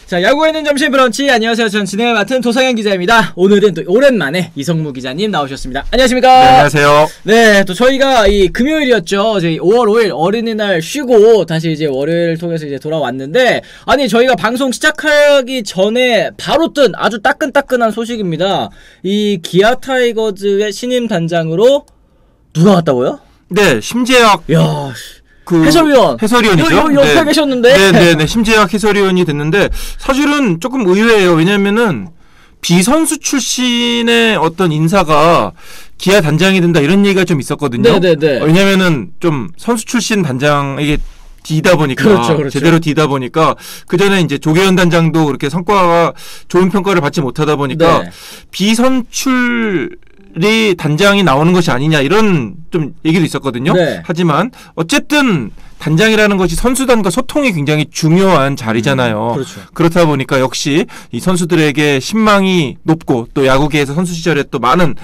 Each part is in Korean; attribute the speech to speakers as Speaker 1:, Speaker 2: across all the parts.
Speaker 1: 자, 야구에 있는 점심 브런치. 안녕하세요. 전 진행을 맡은 도상현 기자입니다. 오늘은 또 오랜만에 이성무 기자님 나오셨습니다. 안녕하십니까?
Speaker 2: 네, 안녕하세요.
Speaker 1: 네, 또 저희가 이 금요일이었죠. 저희 5월 5일 어린이날 쉬고 다시 이제 월요일을 통해서 이제 돌아왔는데, 아니 저희가 방송 시작하기 전에 바로 뜬 아주 따끈따끈한 소식입니다. 이 기아 타이거즈의 신임 단장으로 누가 왔다고요?
Speaker 2: 네, 심재학.
Speaker 1: 야. 해설위원이죠. 옆에
Speaker 2: 네.
Speaker 1: 계셨는데.
Speaker 2: 네네네. 심재학 해설위원이 됐는데, 사실은 조금 의외예요. 왜냐면은, 비선수 출신의 어떤 인사가 기아 단장이 된다, 이런 얘기가 좀 있었거든요.
Speaker 1: 네네네.
Speaker 2: 왜냐면은, 좀 선수 출신 단장에게 뒤다 보니까.
Speaker 1: 그렇죠.
Speaker 2: 제대로 뒤다 보니까, 그 전에 이제 조계현 단장도 그렇게 성과가 좋은 평가를 받지 못하다 보니까,
Speaker 1: 네.
Speaker 2: 비선출, 이 단장이 나오는 것이 아니냐 이런 좀 얘기도 있었거든요.
Speaker 1: 네.
Speaker 2: 하지만 어쨌든 단장이라는 것이 선수단과 소통이 굉장히 중요한 자리잖아요.
Speaker 1: 그렇죠.
Speaker 2: 그렇다 보니까 역시 이 선수들에게 신망이 높고 또 야구계에서 선수 시절에 또 많은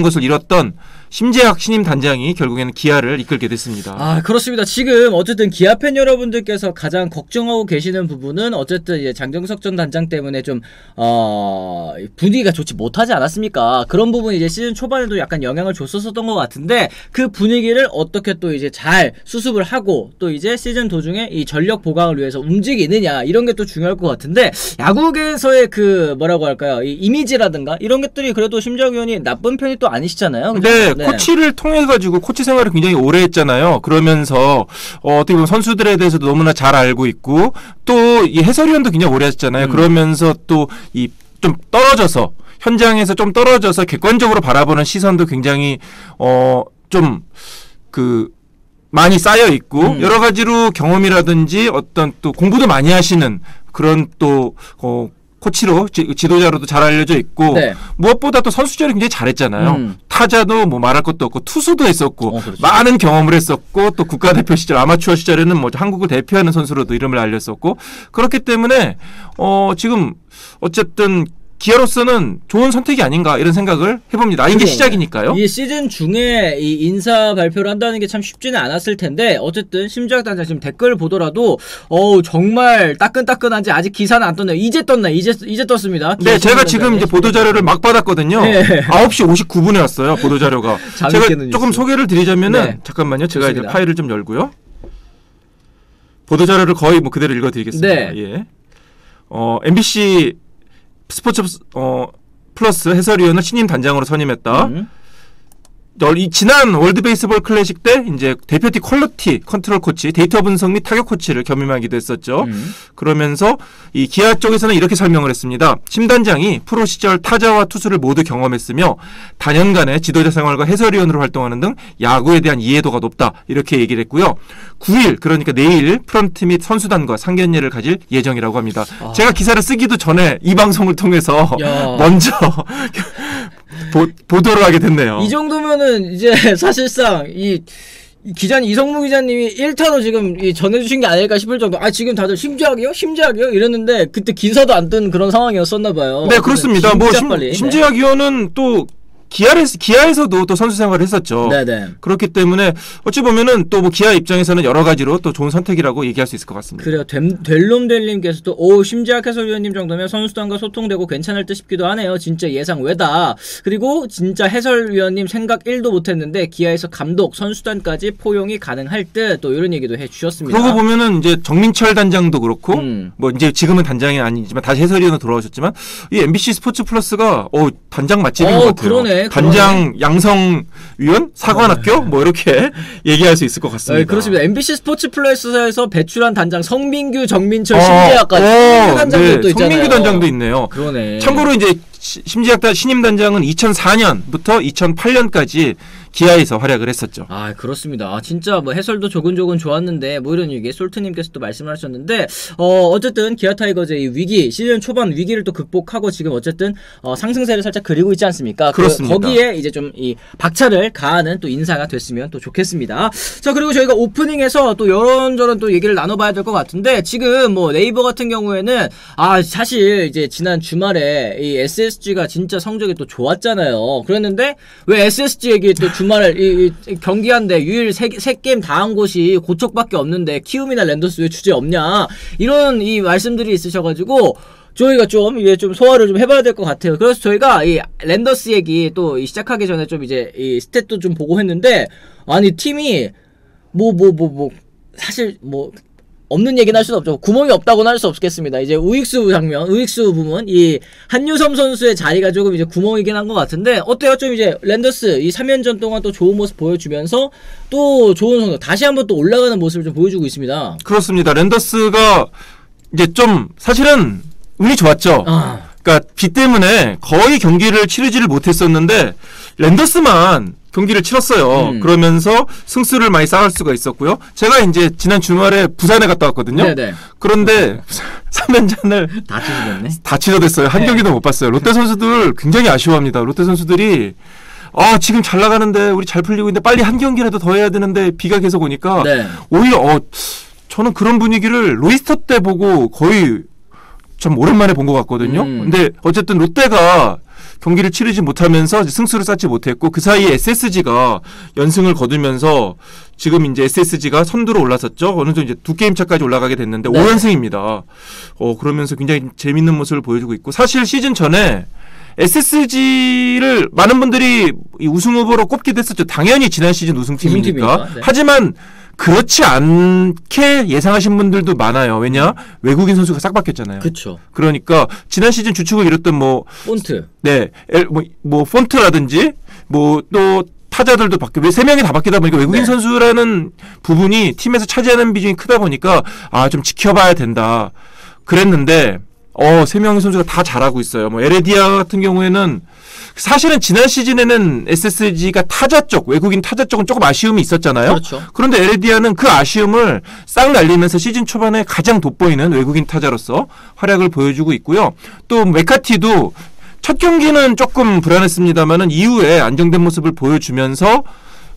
Speaker 2: 것을 이뤘던 심재학 신임 단장이 결국에는 기아를 이끌게 됐습니다.
Speaker 1: 아, 그렇습니다. 지금 어쨌든 기아 팬 여러분들께서 가장 걱정하고 계시는 부분은 어쨌든 이제 장정석 전 단장 때문에 좀 분위기가 좋지 못하지 않았습니까? 그런 부분이 이제 시즌 초반에도 약간 영향을 줬었던 것 같은데, 그 분위기를 어떻게 또 이제 잘 수습을 하고 또 이제 시즌 도중에 이 전력 보강을 위해서 움직이느냐, 이런 게 또 중요할 것 같은데, 야구계에서의 그 뭐라고 할까요? 이 이미지라든가 이런 것들이 그래도 심재학 위원이 나쁜 편이 또 아니시잖아요.
Speaker 2: 네. 코치를 통해 가지고 코치 생활을 굉장히 오래 했잖아요. 그러면서 어떻게 보면 선수들에 대해서도 너무나 잘 알고 있고, 또 이 해설위원도 굉장히 오래 했잖아요. 그러면서 또 이 좀 떨어져서 현장에서 좀 떨어져서 객관적으로 바라보는 시선도 굉장히 좀 많이 쌓여 있고, 여러 가지로 경험이라든지 어떤 또 공부도 많이 하시는 그런 또 코치로 지도자로도 잘 알려져 있고,
Speaker 1: 네.
Speaker 2: 무엇보다 또 선수 시절에 굉장히 잘했잖아요. 타자도 뭐 말할 것도 없고 투수도 했었고,
Speaker 1: 그렇죠.
Speaker 2: 많은 경험을 했었고, 또 국가대표 시절 아마추어 시절에는 뭐 한국을 대표하는 선수로도 이름을 알렸었고, 그렇기 때문에 지금 어쨌든 기아로서는 좋은 선택이 아닌가 이런 생각을 해봅니다. 이게 시작이니까요.
Speaker 1: 이 시즌 중에 이 인사 발표를 한다는 게 참 쉽지는 않았을 텐데, 어쨌든 심재학 단장 지금 댓글을 보더라도 정말 따끈따끈한지 아직 기사는 안 떴네요. 이제 떴나요? 이제 떴습니다.
Speaker 2: 네, 제가 지금 이제 보도자료를 막 받았거든요. 네. 9시 59분에 왔어요, 보도자료가. 제가 조금 소개를 드리자면은, 네. 잠깐만요. 제가 좋습니다. 이제 파일을 좀 열고요. 보도자료를 거의 뭐 그대로 읽어드리겠습니다.
Speaker 1: 네.
Speaker 2: 예. MBC 스포츠 플러스 해설위원을 신임 단장으로 선임했다. 이 지난 월드 베이스볼 클래식 때 이제 대표팀 퀄리티 컨트롤 코치, 데이터 분석 및 타격 코치를 겸임하기도 했었죠. 그러면서 이 기아 쪽에서는 이렇게 설명을 했습니다. 심 단장이 프로 시절 타자와 투수를 모두 경험했으며 다년간의 지도자 생활과 해설위원으로 활동하는 등 야구에 대한 이해도가 높다, 이렇게 얘기를 했고요. 9일, 그러니까 내일 프런트 및 선수단과 상견례를 가질 예정이라고 합니다. 제가 기사를 쓰기도 전에 이 방송을 통해서 먼저 보도를 하게 됐네요.
Speaker 1: 이 정도면은 이제 사실상 이 기자님, 이성무 기자님이 1타로 지금 전해주신 게 아닐까 싶을 정도. 지금 다들 심재학이요? 이랬는데 그때 기사도 안 뜬 그런 상황이었었나봐요.
Speaker 2: 네, 그렇습니다. 뭐 심재학 위원은 또 기아에서도 또 선수 생활을 했었죠.
Speaker 1: 네네.
Speaker 2: 그렇기 때문에 어찌 보면은 또 뭐 기아 입장에서는 여러 가지로 또 좋은 선택이라고 얘기할 수 있을 것 같습니다.
Speaker 1: 그래요. 델놈델님께서도 심재학 해설위원님 정도면 선수단과 소통되고 괜찮을 듯 싶기도 하네요. 진짜 예상 외다. 그리고 진짜 해설위원님 생각 1도 못했는데 기아에서 감독, 선수단까지 포용이 가능할 듯, 또 이런 얘기도 해주셨습니다.
Speaker 2: 그러고 보면은 이제 정민철 단장도 그렇고, 뭐 이제 지금은 단장이 아니지만 다시 해설위원으로 돌아오셨지만, 이 MBC 스포츠 플러스가 단장 맛집인 것 같아요.
Speaker 1: 그러네.
Speaker 2: 단장 양성위원 사관학교 뭐 이렇게 얘기할 수 있을 것 같습니다.
Speaker 1: 그렇습니다. MBC 스포츠 플러스에서 배출한 단장 성민규, 정민철, 심재학까지 단장도 또 있잖아요.
Speaker 2: 성민규 단장도 있네요.
Speaker 1: 그러네.
Speaker 2: 참고로 이제 심재학 신임 단장은 2004년부터 2008년까지 기아에서 활약을 했었죠.
Speaker 1: 그렇습니다. 진짜 뭐 해설도 조근조근 좋았는데, 뭐 이런 얘기 솔트님께서 또 말씀을 하셨는데, 어쨌든 기아 타이거즈의 이 위기, 시즌 초반 위기를 또 극복하고 지금 어쨌든 상승세를 살짝 그리고 있지 않습니까?
Speaker 2: 그렇습니다.
Speaker 1: 거기에 이제 좀 이 박차를 가하는 또 인사가 됐으면 또 좋겠습니다. 자, 그리고 저희가 오프닝에서 또 이런저런 또 얘기를 나눠봐야 될 것 같은데, 지금 뭐 네이버 같은 경우에는 사실 이제 지난 주말에 이 SSG가 진짜 성적이 또 좋았잖아요. 그랬는데 왜 SSG 얘기 또 주말에 이 경기한데 유일 세 게임 다 한 곳이 고척밖에 없는데 키움이나 랜더스 왜 주제 없냐 이런 이 말씀들이 있으셔가지고 저희가 좀 이게 좀 소화를 좀 해봐야 될 것 같아요. 그래서 저희가 이 랜더스 얘기 또 시작하기 전에 좀 이제 이 스탯도 좀 보고 했는데 아니 팀이 사실 뭐 없는 얘기는 할 수는 없죠. 구멍이 없다고는 할 수 없겠습니다. 이제 우익수 부문, 이 한유섬 선수의 자리가 조금 이제 구멍이긴 한 것 같은데, 어때요? 좀 이제 랜더스 이 3연전 동안 또 좋은 모습 보여주면서 또 좋은 선수, 다시 한번 또 올라가는 모습을 좀 보여주고 있습니다.
Speaker 2: 그렇습니다. 랜더스가 이제 좀 사실은 운이 좋았죠. 그러니까 비 때문에 거의 경기를 치르지를 못했었는데 랜더스만 경기를 치렀어요. 그러면서 승수를 많이 쌓을 수가 있었고요. 제가 이제 지난 주말에 부산에 갔다 왔거든요.
Speaker 1: 네네.
Speaker 2: 그런데 3연전을 다 취소됐어요. 한 경기도 못 봤어요. 롯데 선수들 굉장히 아쉬워합니다. 롯데 선수들이 지금 잘 나가는데 우리 잘 풀리고 있는데 빨리 한 경기라도 더 해야 되는데 비가 계속 오니까 오히려 저는 그런 분위기를 로이스터 때 보고 거의 좀 오랜만에 본 것 같거든요. 근데 어쨌든 롯데가 경기를 치르지 못하면서 승수를 쌓지 못했고 그 사이에 SSG가 연승을 거두면서 지금 이제 SSG가 선두로 올라섰죠. 어느 정도 이제 2게임 차까지 올라가게 됐는데 5연승입니다. 그러면서 굉장히 재밌는 모습을 보여주고 있고 사실 시즌 전에 SSG를 많은 분들이 우승 후보로 꼽기도 했었죠. 당연히 지난 시즌 우승팀이니까. 네. 하지만 그렇지 않게 예상하신 분들도 많아요. 왜냐? 외국인 선수가 싹 바뀌었잖아요.
Speaker 1: 그렇죠.
Speaker 2: 그러니까 지난 시즌 주축을 이뤘던
Speaker 1: 폰트.
Speaker 2: 네. 폰트라든지 또 타자들도 바뀌고 3명이 다 바뀌다 보니까 외국인 선수라는 부분이 팀에서 차지하는 비중이 크다 보니까 좀 지켜봐야 된다. 그랬는데 3명의 선수가 다 잘하고 있어요. 에레디아 같은 경우에는 사실은 지난 시즌에는 SSG가 외국인 타자 쪽은 조금 아쉬움이 있었잖아요.
Speaker 1: 그렇죠.
Speaker 2: 그런데 에레디아는 그 아쉬움을 싹 날리면서 시즌 초반에 가장 돋보이는 외국인 타자로서 활약을 보여주고 있고요. 또 메카티도 첫 경기는 조금 불안했습니다만은 이후에 안정된 모습을 보여주면서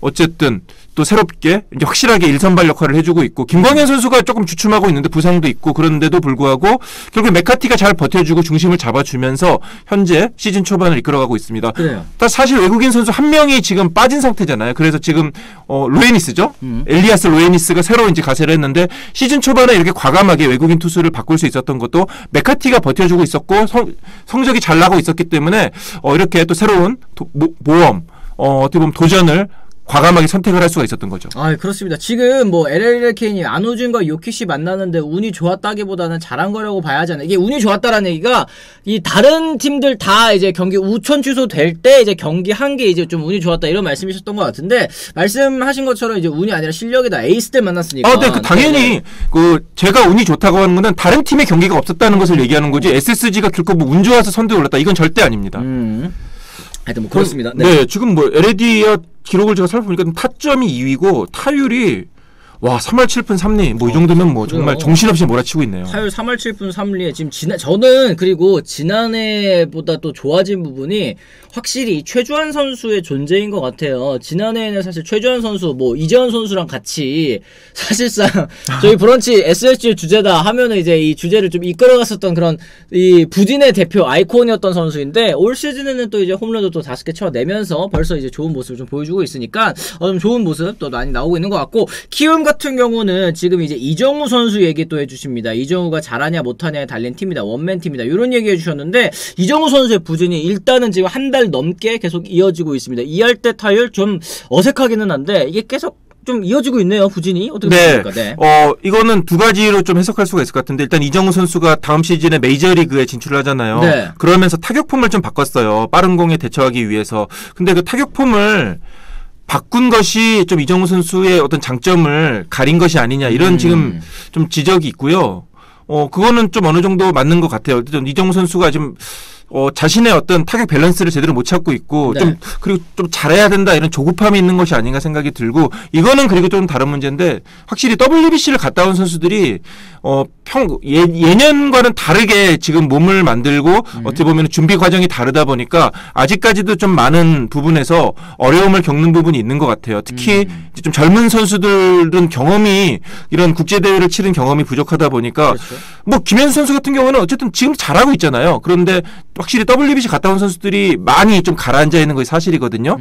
Speaker 2: 어쨌든 또 새롭게 이제 확실하게 일선발 역할을 해주고 있고 김광현 선수가 조금 주춤하고 있는데 부상도 있고 그런데도 불구하고 결국 메카티가 잘 버텨주고 중심을 잡아주면서 현재 시즌 초반을 이끌어가고 있습니다.
Speaker 1: 그래요.
Speaker 2: 사실 외국인 선수 한 명이 지금 빠진 상태잖아요. 그래서 지금 로에니스죠. 엘리아스 로에니스가 새로 이제 가세를 했는데 시즌 초반에 이렇게 과감하게 외국인 투수를 바꿀 수 있었던 것도 메카티가 버텨주고 있었고 성적이 잘 나고 있었기 때문에 이렇게 또 새로운 모험 어떻게 보면 도전을 과감하게 선택을 할 수가 있었던 거죠.
Speaker 1: 그렇습니다. 지금 LLK님 안우준과 요키시 만나는데 운이 좋았다기보다는 잘한 거라고 봐야 하잖아요. 이게 운이 좋았다라는 얘기가 이 다른 팀들 다 이제 경기 우천 취소될 때 이제 경기 한 게 이제 좀 운이 좋았다 이런 말씀이셨던 것 같은데 말씀하신 것처럼 이제 운이 아니라 실력이다. 에이스들 만났으니까.
Speaker 2: 네, 당연히 제가 운이 좋다고 하는 거는 다른 팀의 경기가 없었다는 것을 얘기하는 거지. SSG가 결코 운 좋아서 선두에 올랐다 이건 절대 아닙니다.
Speaker 1: 하여튼 그렇습니다.
Speaker 2: 네, 지금 LAD의 기록을 제가 살펴보니까 타점이 2위고 타율이 3할 7푼 3리 이 정도면 정말 정신없이 몰아치고 있네요.
Speaker 1: 타율 3할 7푼 3리에 지금 저는 그리고 지난해보다 또 좋아진 부분이 확실히 최주환 선수의 존재인 것 같아요. 지난해에는 사실 최주환 선수 이재원 선수랑 같이 사실상 저희 브런치 SSG 주제다 하면은 이제 이 주제를 좀 이끌어갔었던 그런 이 부진의 대표 아이콘이었던 선수인데 올 시즌에는 또 이제 홈런도 또 5개 쳐내면서 벌써 이제 좋은 모습을 좀 보여주고 있으니까 좀 좋은 모습 또 많이 나오고 있는 것 같고 키움 같은 경우는 지금 이제 이정우 선수 얘기 또 해주십니다. 이정우가 잘하냐 못하냐에 달린 팀이다. 원맨 팀이다. 이런 얘기 해주셨는데 이정우 선수의 부진이 일단은 지금 한 달 넘게 계속 이어지고 있습니다. 2할 때 타율 좀 어색하기는 한데 이게 계속 좀 이어지고 있네요. 부진이 어떻게 보십니까? 네.
Speaker 2: 이거는 두 가지로 좀 해석할 수가 있을 것 같은데 일단 이정우 선수가 다음 시즌에 메이저리그에 진출을 하잖아요.
Speaker 1: 네.
Speaker 2: 그러면서 타격폼을 좀 바꿨어요. 빠른 공에 대처하기 위해서. 근데 그 타격폼을 바꾼 것이 좀 이정우 선수의 어떤 장점을 가린 것이 아니냐 이런 지금 좀 지적이 있고요. 그거는 좀 어느 정도 맞는 것 같아요. 이정우 선수가 지금 자신의 어떤 타격 밸런스를 제대로 못 찾고 있고 그리고 좀 잘해야 된다 이런 조급함이 있는 것이 아닌가 생각이 들고 이거는 그리고 좀 다른 문제인데 확실히 WBC를 갔다 온 선수들이 예년과는 다르게 지금 몸을 만들고 어떻게 보면 준비 과정이 다르다 보니까 아직까지도 좀 많은 부분에서 어려움을 겪는 부분이 있는 것 같아요. 특히 이제 좀 젊은 선수들은 이런 국제대회를 치른 경험이 부족하다 보니까 김현수 선수 같은 경우는 어쨌든 지금 잘하고 있잖아요. 그런데 확실히 WBC 갔다 온 선수들이 많이 좀 가라앉아 있는 것이 사실이거든요.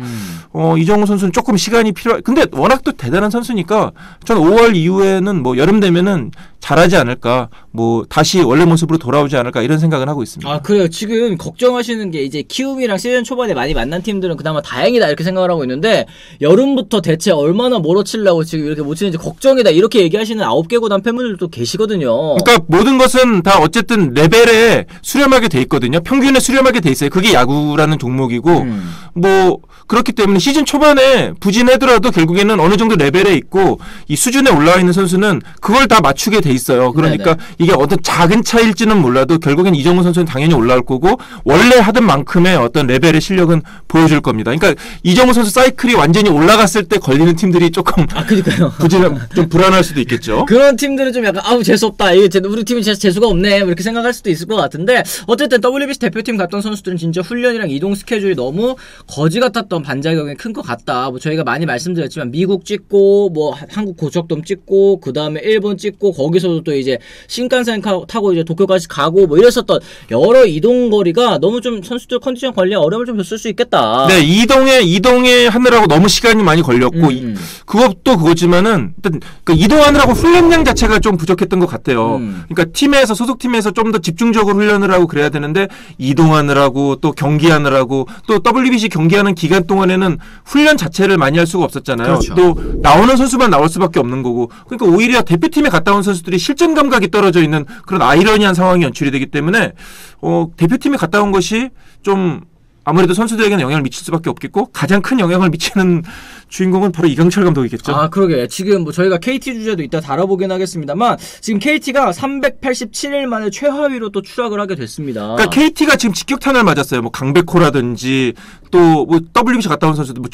Speaker 2: 이정우 선수는 조금 시간이 근데 워낙 또 대단한 선수니까 전 5월 이후에는 뭐 여름 되면은 잘하지 않을까, 뭐 다시 원래 모습으로 돌아오지 않을까 이런 생각을 하고 있습니다.
Speaker 1: 아, 그래요. 지금 걱정하시는 게 이제 키움이랑 시즌 초반에 많이 만난 팀들은 그나마 다행이다 이렇게 생각을 하고 있는데, 여름부터 대체 얼마나 몰아치려고 지금 이렇게 못 치는지 걱정이다 이렇게 얘기하시는 9개 구단 팬분들도 계시거든요.
Speaker 2: 그러니까 모든 것은 다 어쨌든 레벨에 수렴하게 돼 있거든요. 평균에 수렴하게 돼 있어요. 그게 야구라는 종목이고 뭐 그렇기 때문에 시즌 초반에 부진하더라도 결국에는 어느 정도 레벨에 있고 이 수준에 올라와 있는 선수는 그걸 다 맞추게 돼 있어요. 그러니까 네네. 이게 어떤 작은 차일지는 몰라도 결국엔 이정우 선수는 당연히 올라올 거고 원래 하던 만큼의 어떤 레벨의 실력은 보여줄 겁니다. 그러니까 이정우 선수 사이클이 완전히 올라갔을 때 걸리는 팀들이 조금
Speaker 1: 그러니까요.
Speaker 2: 좀 불안할 수도 있겠죠.
Speaker 1: 그런 팀들은 좀 약간 아우 재수없다. 우리 팀이 재수가 없네. 이렇게 생각할 수도 있을 것 같은데, 어쨌든 WBC 대표팀 갔던 선수들은 진짜 훈련이랑 이동 스케줄이 너무 거지 같았던 반작용이 큰 것 같다. 뭐 저희가 많이 말씀드렸지만 미국 찍고 뭐 한국 고척돔 찍고 그 다음에 일본 찍고 거기서도 또 이제 신칸센 타고 이제 도쿄까지 가고 뭐 이랬었던 여러 이동 거리가 너무 좀 선수들 컨디션 관리에 어려움을 좀 줬을 수 있겠다.
Speaker 2: 네, 이동에 하느라고 너무 시간이 많이 걸렸고 그것도 그거지만은 일단 그 이동하느라고 훈련량 자체가 좀 부족했던 것 같아요. 그러니까 팀에서 소속 팀에서 좀 더 집중적으로 훈련을 하고 그래야 되는데 이동하느라고 또 경기하느라고 또 WBC 경기하는 기간 동안에는 훈련 자체를 많이 할 수가 없었잖아요.
Speaker 1: 그렇죠.
Speaker 2: 또 나오는 선수만 나올 수밖에 없는 거고, 그러니까 오히려 대표팀에 갔다 온 선수들이 실전 감각이 떨어져 있는 그런 아이러니한 상황이 연출이 되기 때문에 대표팀에 갔다 온 것이 좀 아무래도 선수들에게는 영향을 미칠 수밖에 없겠고, 가장 큰 영향을 미치는 주인공은 바로 이강철 감독이겠죠.
Speaker 1: 아, 그러게. 지금 뭐 저희가 KT 주제도 이따 다뤄보긴 하겠습니다만, 지금 KT가 387일 만에 최하위로 또 추락을 하게 됐습니다.
Speaker 2: 그러니까 KT가 지금 직격탄을 맞았어요. 뭐 강백호라든지 또 뭐 WBC 갔다 온 선수도, 뭐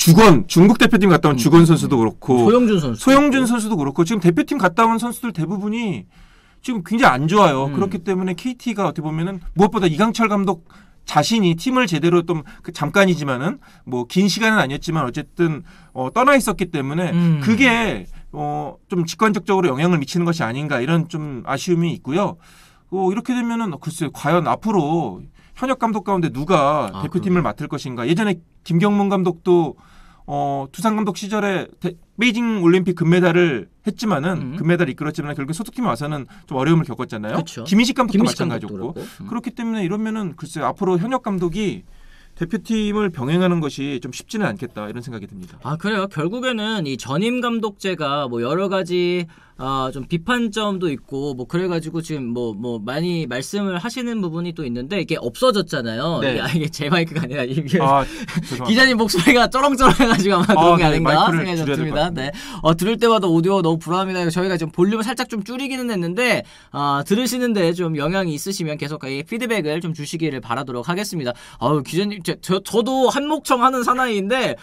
Speaker 2: 중국 대표팀 갔다 온 주건 선수도 그렇고, 소영준 선수도 그렇고, 지금 대표팀 갔다 온 선수들 대부분이 지금 굉장히 안 좋아요. 그렇기 때문에 KT가 어떻게 보면은 무엇보다 이강철 감독 자신이 팀을 제대로 좀 잠깐이지만은 뭐 긴 시간은 아니었지만 어쨌든 떠나 있었기 때문에 그게 좀 직관적으로 영향을 미치는 것이 아닌가 이런 좀 아쉬움이 있고요. 이렇게 되면은 글쎄요, 과연 앞으로 현역 감독 가운데 누가 대표팀을 맡을 것인가. 예전에 김경문 감독도 두산 감독 시절에 베이징 올림픽 금메달을 했지만은 금메달을 이끌었지만 결국 소속팀에 와서는 좀 어려움을 겪었잖아요.
Speaker 1: 그쵸.
Speaker 2: 김희식 감독도 마찬가지였고. 그렇기 때문에 이러면은 글쎄요, 앞으로 현역 감독이 대표팀을 병행하는 것이 좀 쉽지는 않겠다 이런 생각이 듭니다.
Speaker 1: 아, 그래요. 결국에는 이 전임 감독제가 뭐 여러 가지 좀 비판점도 있고 뭐 그래가지고 지금 뭐 많이 말씀을 하시는 부분이 또 있는데 이게 없어졌잖아요.
Speaker 2: 네.
Speaker 1: 이게 제 마이크가 아니라 이게
Speaker 2: 죄송합니다.
Speaker 1: 기자님 목소리가 쩌렁쩌렁해가지고 아마 그런 게 아닌가
Speaker 2: 네,
Speaker 1: 생각이 듭니다. 네. 들을 때마다 오디오가 너무 불안합니다. 저희가 지금 볼륨을 살짝 좀 줄이기는 했는데 들으시는데 좀 영향이 있으시면 계속 피드백을 좀 주시기를 바라도록 하겠습니다. 기자님 저도 한목청 하는 사나이인데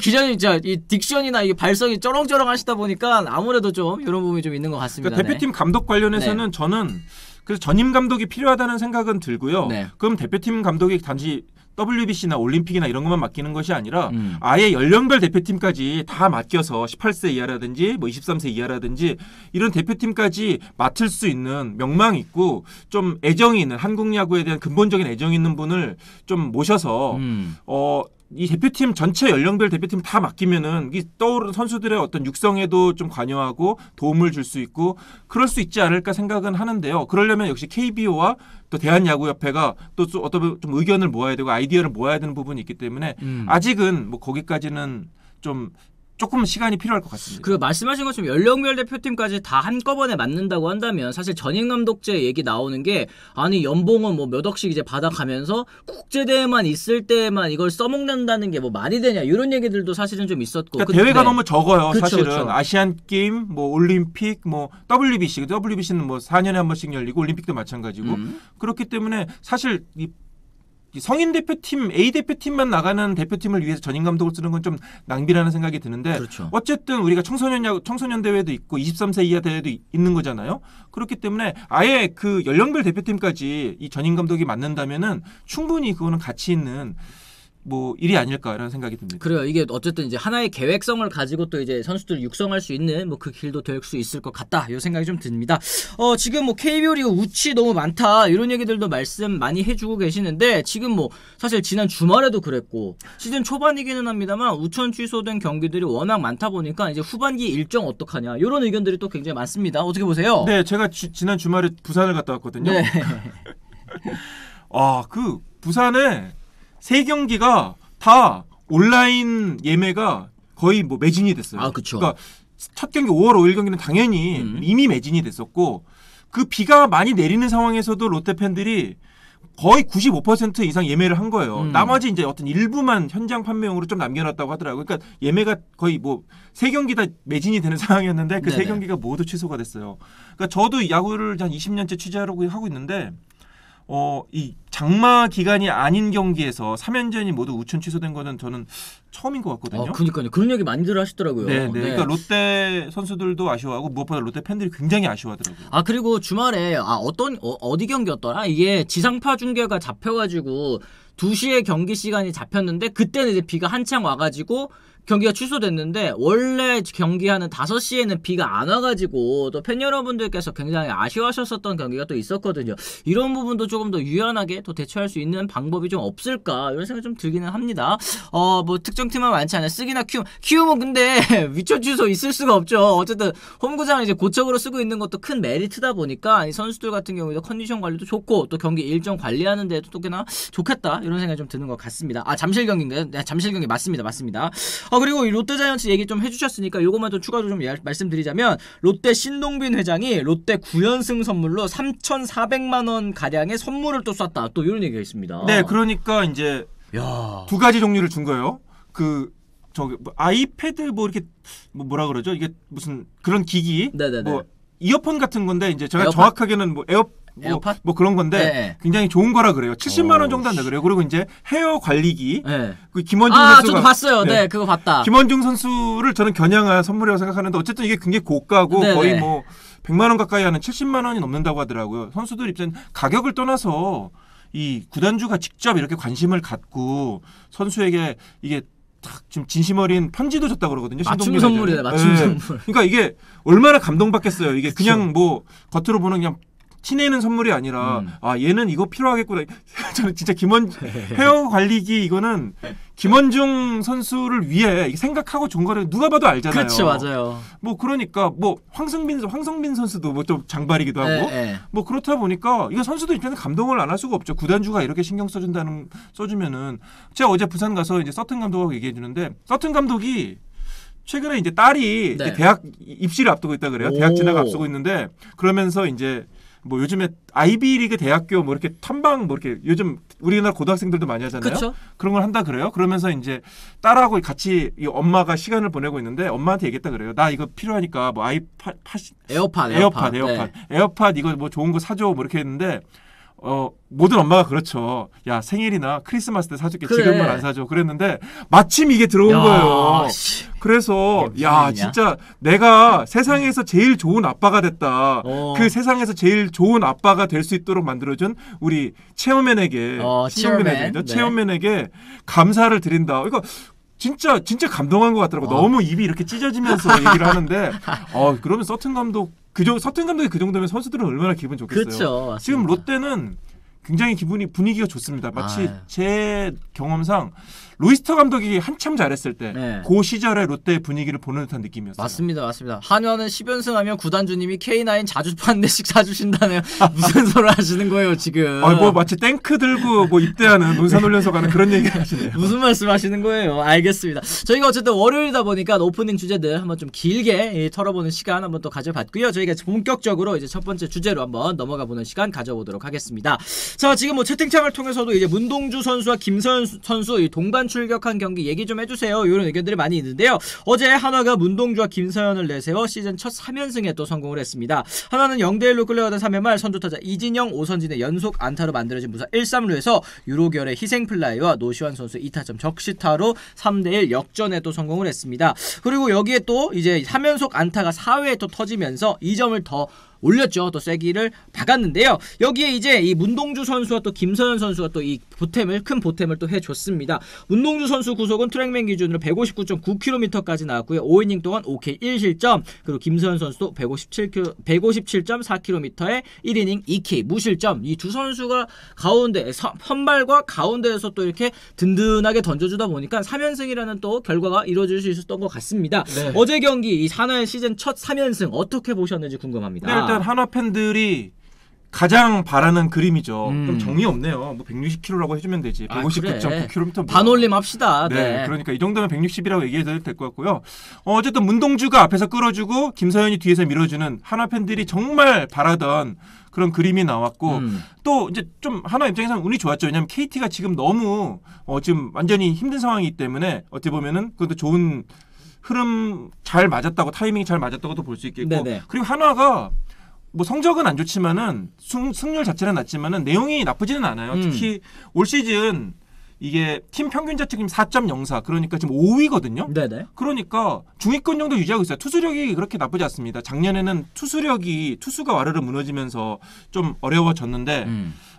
Speaker 1: 기자님 진짜 이 딕션이나 이 발성이 쩌렁쩌렁 하시다 보니까 아무래도 좀 이런 부분이 좀 있는 것 같습니다.
Speaker 2: 그러니까 대표팀 감독 관련해서는 저는 그래서 전임 감독이 필요하다는 생각은 들고요.
Speaker 1: 네.
Speaker 2: 그럼 대표팀 감독이 단지 WBC나 올림픽이나 이런 것만 맡기는 것이 아니라 아예 연령별 대표팀까지 다 맡겨서 18세 이하라든지 뭐 23세 이하라든지 이런 대표팀까지 맡을 수 있는 명망 있고 좀 애정이 있는, 한국 야구에 대한 근본적인 애정이 있는 분을 좀 모셔서 이 대표팀 전체 연령별 대표팀 다 맡기면은 이 떠오르는 선수들의 어떤 육성에도 좀 관여하고 도움을 줄 수 있고 그럴 수 있지 않을까 생각은 하는데요. 그러려면 역시 KBO와 또 대한야구협회가 또 어떤 좀 의견을 모아야 되고 아이디어를 모아야 되는 부분이 있기 때문에 아직은 뭐 거기까지는 좀 조금 시간이 필요할 것 같습니다.
Speaker 1: 그 말씀하신 것처럼 연령별 대표팀까지 다 한꺼번에 맡는다고 한다면 사실 전임 감독제 얘기 나오는 게 아니 연봉은 뭐 몇 억씩 이제 받아가면서 국제대회만 있을 때만 이걸 써먹는다는 게 뭐 말이 되냐 이런 얘기들도 사실은 좀 있었고.
Speaker 2: 그러니까 대회가 너무 적어요.
Speaker 1: 그쵸,
Speaker 2: 사실은
Speaker 1: 그쵸.
Speaker 2: 아시안 게임, 뭐 올림픽, 뭐 WBC는 뭐 4년에 한 번씩 열리고 올림픽도 마찬가지고 그렇기 때문에 사실 이 성인 대표팀, A 대표팀만 나가는 대표팀을 위해서 전임 감독을 쓰는 건 좀 낭비라는 생각이 드는데
Speaker 1: 그렇죠.
Speaker 2: 어쨌든 우리가 청소년 대회도 있고 23세 이하 대회도 있는 거잖아요. 그렇기 때문에 아예 그 연령별 대표팀까지 이 전임 감독이 맡는다면은 충분히 그거는 가치 있는 뭐 일이 아닐까라는 생각이 듭니다.
Speaker 1: 그래요. 이게 어쨌든 이제 하나의 계획성을 가지고 또 이제 선수들을 육성할 수 있는 뭐 그 길도 될 수 있을 것 같다. 이 생각이 좀 듭니다. 지금 뭐 KBO 리그 우치 너무 많다 이런 얘기들도 말씀 많이 해주고 계시는데 지금 뭐 사실 지난 주말에도 그랬고 시즌 초반이기는 합니다만 우천 취소된 경기들이 워낙 많다 보니까 이제 후반기 일정 어떡하냐 이런 의견들이 또 굉장히 많습니다. 어떻게 보세요?
Speaker 2: 네, 제가 지난 주말에 부산을 갔다 왔거든요.
Speaker 1: 네.
Speaker 2: 그 부산에 3경기가 다 온라인 예매가 거의 뭐 매진이 됐어요.
Speaker 1: 아, 그쵸.
Speaker 2: 그러니까 첫 경기 5월 5일 경기는 당연히 이미 매진이 됐었고 그 비가 많이 내리는 상황에서도 롯데 팬들이 거의 95% 이상 예매를 한 거예요. 나머지 이제 어떤 일부만 현장 판매용으로 좀 남겨놨다고 하더라고요. 그러니까 예매가 거의 뭐 3경기 다 매진이 되는 상황이었는데 그
Speaker 1: 네네.
Speaker 2: 3경기가 모두 취소가 됐어요. 그러니까 저도 야구를 한 20년째 취재하고 하고 있는데 이 장마 기간이 아닌 경기에서 3연전이 모두 우천 취소된 거는 저는 처음인 것 같거든요.
Speaker 1: 그러니까요. 그런 얘기 많이들 하시더라고요.
Speaker 2: 네. 그러니까 롯데 선수들도 아쉬워하고 무엇보다 롯데 팬들이 굉장히 아쉬워하더라고요.
Speaker 1: 그리고 주말에 어디 경기였더라? 이게 지상파 중계가 잡혀가지고 2시에 경기 시간이 잡혔는데 그때는 이제 비가 한창 와가지고 경기가 취소됐는데 원래 경기하는 5시에는 비가 안 와가지고 또 팬 여러분들께서 굉장히 아쉬워하셨었던 경기가 또 있었거든요. 이런 부분도 조금 더 유연하게 또 대처할 수 있는 방법이 좀 없을까 이런 생각이 좀 들기는 합니다. 뭐 특정 팀은 많지 않아요. 쓰기나 키움은 근데 위쳐 취소 있을 수가 없죠. 어쨌든 홈구장을 이제 고척으로 쓰고 있는 것도 큰 메리트다 보니까 이 선수들 같은 경우에도 컨디션 관리도 좋고 또 경기 일정 관리하는 데도 또 꽤나 좋겠다 이런 생각이 좀 드는 것 같습니다. 잠실 경기인가요? 네, 잠실 경기 맞습니다. 그리고 이 롯데자이언츠 얘기 좀 해주셨으니까 요것만 좀 추가로 좀 말씀드리자면 롯데 신동빈 회장이 롯데 9연승 선물로 3,400만 원 가량의 선물을 또 쐈다. 또 이런 얘기가 있습니다.
Speaker 2: 네, 그러니까 이제 두 가지 종류를 준 거예요. 뭐 아이패드 뭐 이렇게 뭐라 그러죠? 이게 무슨 그런 기기,
Speaker 1: 네네네.
Speaker 2: 뭐 이어폰 같은 건데 이제 제가
Speaker 1: 에어팟?
Speaker 2: 정확하게는 뭐
Speaker 1: 에어팟?
Speaker 2: 뭐 그런 건데
Speaker 1: 네.
Speaker 2: 굉장히 좋은 거라 그래요. 70만 원 정도 한다 그래요. 그리고 이제 헤어 관리기.
Speaker 1: 네.
Speaker 2: 그 김원중 선수가
Speaker 1: 저도 봤어요. 네, 그거 봤다.
Speaker 2: 김원중 선수를 저는 겨냥한 선물이라고 생각하는데 어쨌든 이게 굉장히 고가고
Speaker 1: 네네.
Speaker 2: 거의 뭐 100만 원 가까이 하는 70만 원이 넘는다고 하더라고요. 선수들 입장에 가격을 떠나서 이 구단주가 직접 이렇게 관심을 갖고 선수에게 이게 딱 지금 진심 어린 편지도 줬다고 그러거든요.
Speaker 1: 맞춤 선물이네. 맞춤 선물.
Speaker 2: 그러니까 이게 얼마나 감동받겠어요. 이게 그냥 뭐 겉으로 보는 그냥 티내는 선물이 아니라 얘는 이거 필요하겠구나. 저는 진짜 헤어 관리기 이거는 김원중 선수를 위해 생각하고 준 거를 누가 봐도 알잖아요.
Speaker 1: 그렇죠, 맞아요.
Speaker 2: 뭐 그러니까 뭐 황성빈 선수도 뭐 좀 장발이기도 하고 뭐 그렇다 보니까 이거 선수들 입장에서 감동을 안 할 수가 없죠. 구단주가 이렇게 신경 써주면은 제가 어제 부산 가서 이제 서튼 감독하고 얘기해 주는데 서튼 감독이 최근에 이제 딸이 이제 대학 입시를 앞두고 있다 그래요. 대학 진학 앞두고 있는데 그러면서 이제 뭐 요즘에 아이비리그 대학교 뭐 이렇게 탐방 뭐 이렇게 요즘 우리나라 고등학생들도 많이 하잖아요.
Speaker 1: 그쵸?
Speaker 2: 그런 걸 한다 그래요. 그러면서 이제 딸하고 같이 이 엄마가 시간을 보내고 있는데 엄마한테 얘기했다 그래요. 나 이거 필요하니까 뭐 에어팟 이거 뭐 좋은 거 사줘 뭐 이렇게 했는데 모든 엄마가 그렇죠. 야 생일이나 크리스마스 때 사줄게.
Speaker 1: 그래.
Speaker 2: 지금만 안 사줘. 그랬는데 마침 이게 들어온 거예요. 그래서 야 진짜 내가 세상에서 제일 좋은 아빠가 됐다. 그 세상에서 제일 좋은 아빠가 될 수 있도록 만들어준 우리 체어맨에게 체어맨에게 감사를 드린다. 그러니까 진짜 감동한 것 같더라고. 너무 입이 이렇게 찢어지면서 얘기를 하는데 그러면 서튼 감독이 그 정도면 선수들은 얼마나 기분 좋겠어요.
Speaker 1: 그렇죠.
Speaker 2: 지금 롯데는 굉장히 분위기가 좋습니다. 마치 제 경험상 로이스터 감독이 한참 잘했을 때 그 시절의 롯데 분위기를 보는 듯한 느낌이었어요.
Speaker 1: 맞습니다. 한화는 10연승하면 구단주님이 K9 자주 한 대씩 사주신다네요. 무슨 소리 하시는 거예요 지금?
Speaker 2: 뭐 마치 탱크 들고 뭐 입대하는 논산훈련소 가는 그런 얘기 하시네요.
Speaker 1: 무슨 말씀하시는 거예요? 알겠습니다. 저희가 어쨌든 월요일이다 보니까 오프닝 주제들 한번 좀 길게 털어보는 시간 한번 또 가져봤고요. 저희가 본격적으로 이제 첫 번째 주제로 한번 넘어가 보는 시간 가져보도록 하겠습니다. 자, 지금 뭐 채팅창을 통해서도 이제 문동주 선수와 김서현 선수 동반 출격한 경기 얘기 좀 해주세요. 이런 의견들이 많이 있는데요. 어제 한화가 문동주와 김서현을 내세워 시즌 첫 3연승에 또 성공을 했습니다. 한화는 0대1로 끌려가던 3회 말 선두타자 이진영, 오선진의 연속 안타로 만들어진 무사 1-3루에서 유로결의 희생플라이와 노시환 선수 2타점 적시타로 3대1 역전에 또 성공을 했습니다. 그리고 여기에 또 이제 3연속 안타가 4회에 또 터지면서 2점을 더 올렸죠. 또 쐐기를 박았는데요. 여기에 이제 이 문동주 선수와 또 김서현 선수가 또 이 큰 보탬을 또 해줬습니다. 문동주 선수 구속은 트랙맨 기준으로 159.9km까지 나왔고요. 5이닝 동안 5K 1실점, 그리고 김서현 선수도 157.4km에 1이닝 2K 무실점. 이 두 선수가 가운데 선발과 가운데에서 또 이렇게 든든하게 던져주다 보니까 3연승이라는 또 결과가 이루어질 수 있었던 것 같습니다. 네. 어제 경기 이 한화의 시즌 첫 3연승 어떻게 보셨는지 궁금합니다.
Speaker 2: 네, 일단 한화 팬들이 가장 바라는 그림이죠. 좀 정이 없네요. 뭐 160km라고 해주면 되지. 159.9km.
Speaker 1: 그래. 반올림 합시다.
Speaker 2: 네. 그러니까 이 정도면 160이라고 얘기해도 될 것 같고요. 어쨌든 문동주가 앞에서 끌어주고 김서현이 뒤에서 밀어주는 한화 팬들이 정말 바라던 그런 그림이 나왔고 또 이제 좀 한화 입장에서는 운이 좋았죠. 왜냐하면 KT가 지금 너무 지금 완전히 힘든 상황이기 때문에 어떻게 보면은 그것도 좋은 흐름 잘 맞았다고, 타이밍이 잘 맞았다고도 볼 수 있겠고. 네네. 그리고 한화가 뭐 성적은 안 좋지만은 승률 자체는 낮지만은 내용이 나쁘지는 않아요. 특히 올 시즌 이게 팀 평균 자책점 4.04, 그러니까 지금 5위거든요. 네네. 그러니까 중위권 정도 유지하고 있어요. 투수력이 그렇게 나쁘지 않습니다. 작년에는 투수가 와르르 무너지면서 좀 어려워졌는데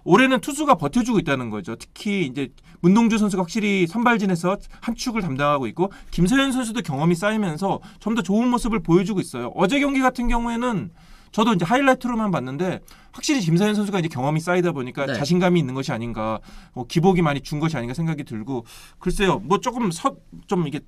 Speaker 2: 올해는 투수가 버텨주고 있다는 거죠. 특히 이제 문동주 선수가 확실히 선발진에서 한 축을 담당하고 있고 김서현 선수도 경험이 쌓이면서 좀 더 좋은 모습을 보여주고 있어요. 어제 경기 같은 경우에는 저도 이제 하이라이트로만 봤는데 확실히 김서현 선수가 이제 경험이 쌓이다 보니까 네. 자신감이 있는 것이 아닌가, 기복이 많이 준 것이 아닌가 생각이 들고, 글쎄요, 뭐 조금 좀 이게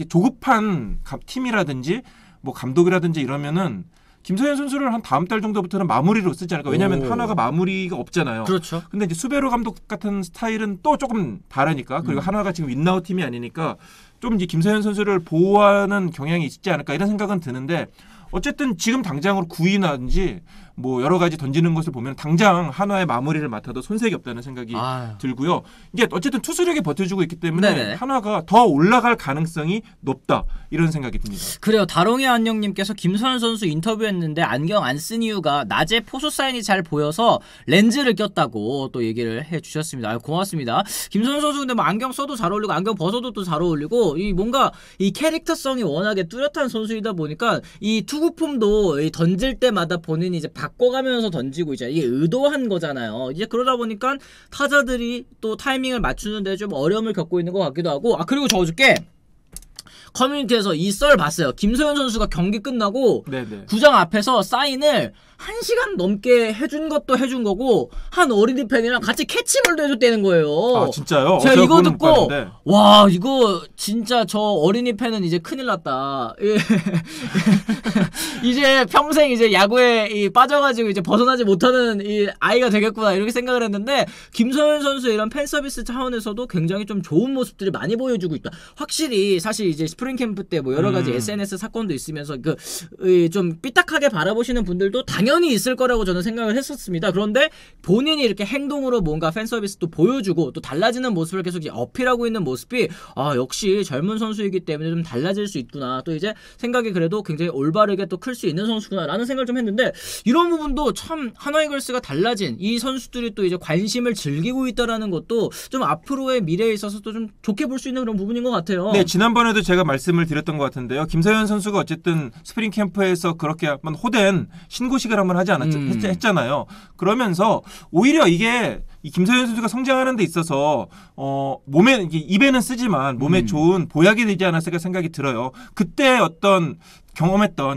Speaker 2: 조급한 팀이라든지 뭐 감독이라든지 이러면은 김서현 선수를 한 다음 달 정도부터는 마무리로 쓰지 않을까. 왜냐하면 하나가 마무리가 없잖아요. 그렇죠. 근데 이제 수베로 감독 같은 스타일은 또 조금 다르니까, 그리고 하나가 지금 윈나우 팀이 아니니까 좀 이제 김서현 선수를 보호하는 경향이 있지 않을까 이런 생각은 드는데. 어쨌든 지금 당장으로 9위나든지 뭐 여러 가지 던지는 것을 보면 당장 한화의 마무리를 맡아도 손색이 없다는 생각이 들고요. 이게 어쨌든 투수력이 버텨주고 있기 때문에 네네. 한화가 더 올라갈 가능성이 높다 이런 생각이 듭니다.
Speaker 1: 그래요. 다롱이 안녕님께서 김서현 선수 인터뷰했는데 안경 안 쓴 이유가 낮에 포수 사인이 잘 보여서 렌즈를 꼈다고 또 얘기를 해주셨습니다. 고맙습니다. 김서현 선수 근데 뭐 안경 써도 잘 어울리고 안경 벗어도 또 잘 어울리고 이 뭔가 이 캐릭터성이 워낙에 뚜렷한 선수이다 보니까 이 투구폼도 이 던질 때마다 본인이 이제 바꿔가면서 던지고 이제 이게 의도한 거잖아요. 이제 그러다 보니까 타자들이 또 타이밍을 맞추는데 좀 어려움을 겪고 있는 것 같기도 하고. 그리고 저 어저께 커뮤니티에서 이 썰 봤어요. 김서현 선수가 경기 끝나고 네네. 구장 앞에서 사인을 1시간 넘게 해준 것도 해준 거고 한 어린이 팬이랑 같이 캐치볼도 해줬다는 거예요.
Speaker 2: 아 진짜요?
Speaker 1: 제가 이거 듣고 와 이거 진짜 저 어린이 팬은 이제 큰일 났다. 이제 평생 이제 야구에 빠져가지고 이제 벗어나지 못하는 이 아이가 되겠구나 이렇게 생각을 했는데 김서현 선수의 이런 팬 서비스 차원에서도 굉장히 좀 좋은 모습들이 많이 보여주고 있다. 확실히 사실 이제 스프링 캠프 때 뭐 여러 가지 SNS 사건도 있으면서 좀 삐딱하게 바라보시는 분들도 당연히 있을 거라고 저는 생각을 했었습니다. 그런데 본인이 이렇게 행동으로 뭔가 팬 서비스도 보여주고 또 달라지는 모습을 계속 이제 어필하고 있는 모습이 역시 젊은 선수이기 때문에 좀 달라질 수 있구나. 또 이제 생각이 그래도 굉장히 올바르게 또 클 수 있는 선수구나라는 생각을 좀 했는데 이런 부분도 참 한화이글스가 달라진 이 선수들이 또 이제 관심을 즐기고 있다라는 것도 좀 앞으로의 미래에 있어서 또 좀 좋게 볼 수 있는 그런 부분인 것 같아요.
Speaker 2: 네, 지난번에도 제가 말씀을 드렸던 것 같은데요. 김서현 선수가 어쨌든 스프링 캠프에서 그렇게 한번 호된 신고식을 한번 하지 했잖아요. 그러면서 오히려 이게 이 김서현 선수가 성장하는 데 있어서 몸에 입에는 쓰지만 몸에 좋은 보약이 되지 않았을까 생각이 들어요. 그때